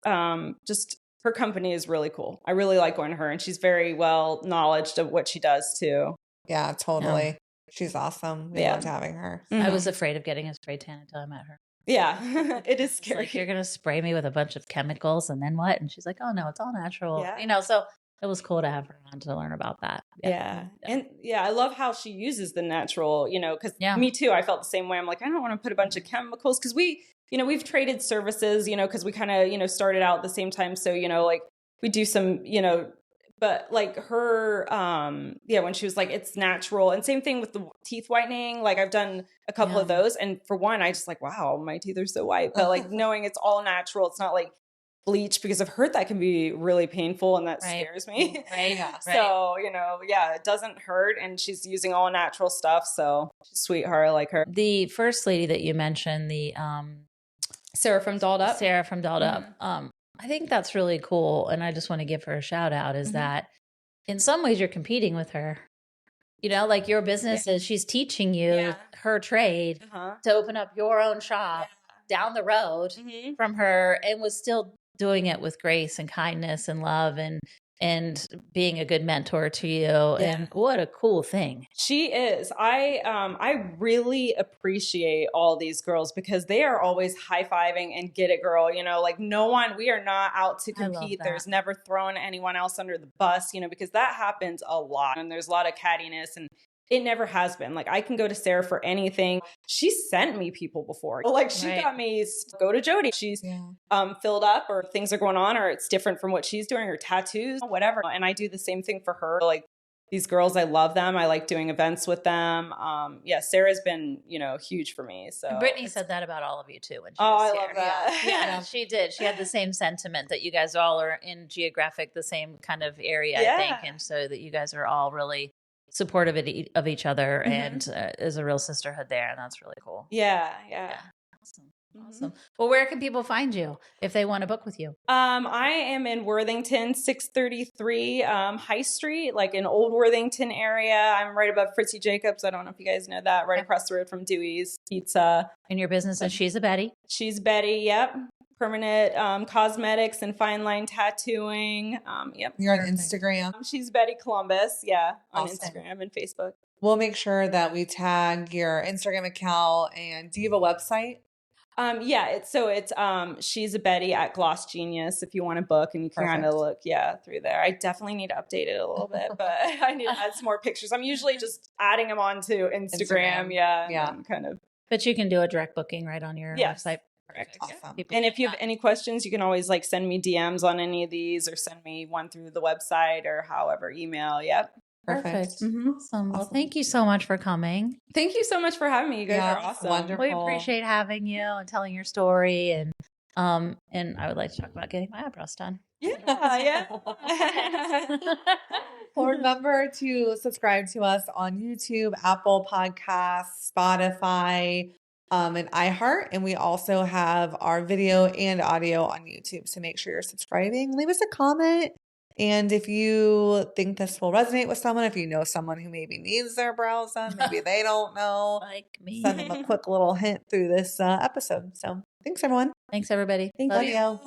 Speaker 3: just, her company is really cool. I really like going to her, and she's very well knowledgeable of what she does too.
Speaker 2: Yeah, totally. She's awesome. We loved having her.
Speaker 1: I was afraid of getting a spray tan until I met her.
Speaker 3: Yeah, it is scary.
Speaker 1: Like, you're going to spray me with a bunch of chemicals and then what? And she's like, oh no, it's all natural. So it was cool to have her on to learn about that.
Speaker 3: Yeah. And I love how she uses the natural, because me too, I felt the same way. I'm like, I don't want to put a bunch of chemicals, because we've traded services, because we kind of, started out at the same time. So, like we do some, but like her, when she was like, it's natural. And same thing with the teeth whitening. Like I've done a couple of those. And for one, I just like, wow, my teeth are so white. But like knowing it's all natural, it's not like bleach, because I've heard that can be really painful, and that scares me.
Speaker 1: Right. Yeah.
Speaker 3: So, it doesn't hurt. And she's using all natural stuff. So she's a sweetheart. I like her.
Speaker 1: The first lady that you mentioned, the
Speaker 3: Sarah from Dolled Up.
Speaker 1: I think that's really cool. And I just want to give her a shout out is that in some ways you're competing with her. Like your business is, she's teaching you her trade to open up your own shop down the road from her, and was still doing it with grace and kindness and love and being a good mentor to you. And what a cool thing.
Speaker 3: She is. I really appreciate all these girls, because they are always high-fiving and get it, girl. Like we are not out to compete. There's never throwing anyone else under the bus, because that happens a lot. And there's a lot of cattiness, and it never has been. Like I can go to Sarah for anything. She sent me people before. Like she got me go to Jodie. She's filled up, or things are going on, or it's different from what she's doing, or tattoos, whatever. And I do the same thing for her. Like these girls, I love them. I like doing events with them. Sarah's been, huge for me. So
Speaker 1: and Brittany said that about all of you too when she
Speaker 3: was
Speaker 1: here.
Speaker 3: I love that.
Speaker 1: Yeah, she did. She had the same sentiment that you guys all are in the same kind of area, I think. And so that you guys are all really supportive of each other, and is a real sisterhood there, and that's really cool.
Speaker 3: Yeah.
Speaker 1: Awesome. Well, where can people find you if they want to book with you?
Speaker 3: I am in Worthington, 633 High Street, like in Old Worthington area. I'm right above Fritzy Jacobs. I don't know if you guys know that. Right across the road from Dewey's Pizza.
Speaker 1: And your business is She's a Betty.
Speaker 3: She's Betty. Yep. Permanent cosmetics and fine line tattooing. Yep.
Speaker 2: You're on Instagram.
Speaker 3: She's Betty Columbus. Yeah. On Instagram and Facebook.
Speaker 2: We'll make sure that we tag your Instagram account. And do you have a website?
Speaker 3: It's She's a Betty at Gloss Genius if you want to book, and you can kind of look through there. I definitely need to update it a little bit, but I need to add some more pictures. I'm usually just adding them onto Instagram. Yeah. Kind of.
Speaker 1: But you can do a direct booking right on your website.
Speaker 2: Correct. Awesome.
Speaker 3: And if you have any questions, you can always like send me DMs on any of these, or send me one through the website, or however, email. Yep.
Speaker 2: Perfect.
Speaker 1: Awesome. Well, thank you so much for coming.
Speaker 3: Thank you so much for having me. You guys are awesome.
Speaker 2: Wonderful.
Speaker 1: We appreciate having you and telling your story. And I would like to talk about getting my eyebrows done.
Speaker 3: Yeah.
Speaker 2: Well, remember to subscribe to us on YouTube, Apple Podcasts, Spotify, and iHeart. And we also have our video and audio on YouTube. So make sure you're subscribing. Leave us a comment. And if you think this will resonate with someone, if you know someone who maybe needs their brows done, maybe they don't know,
Speaker 1: like me,
Speaker 2: send them a quick little hint through this episode. So thanks, everyone.
Speaker 1: Thanks, everybody.
Speaker 2: Thank you.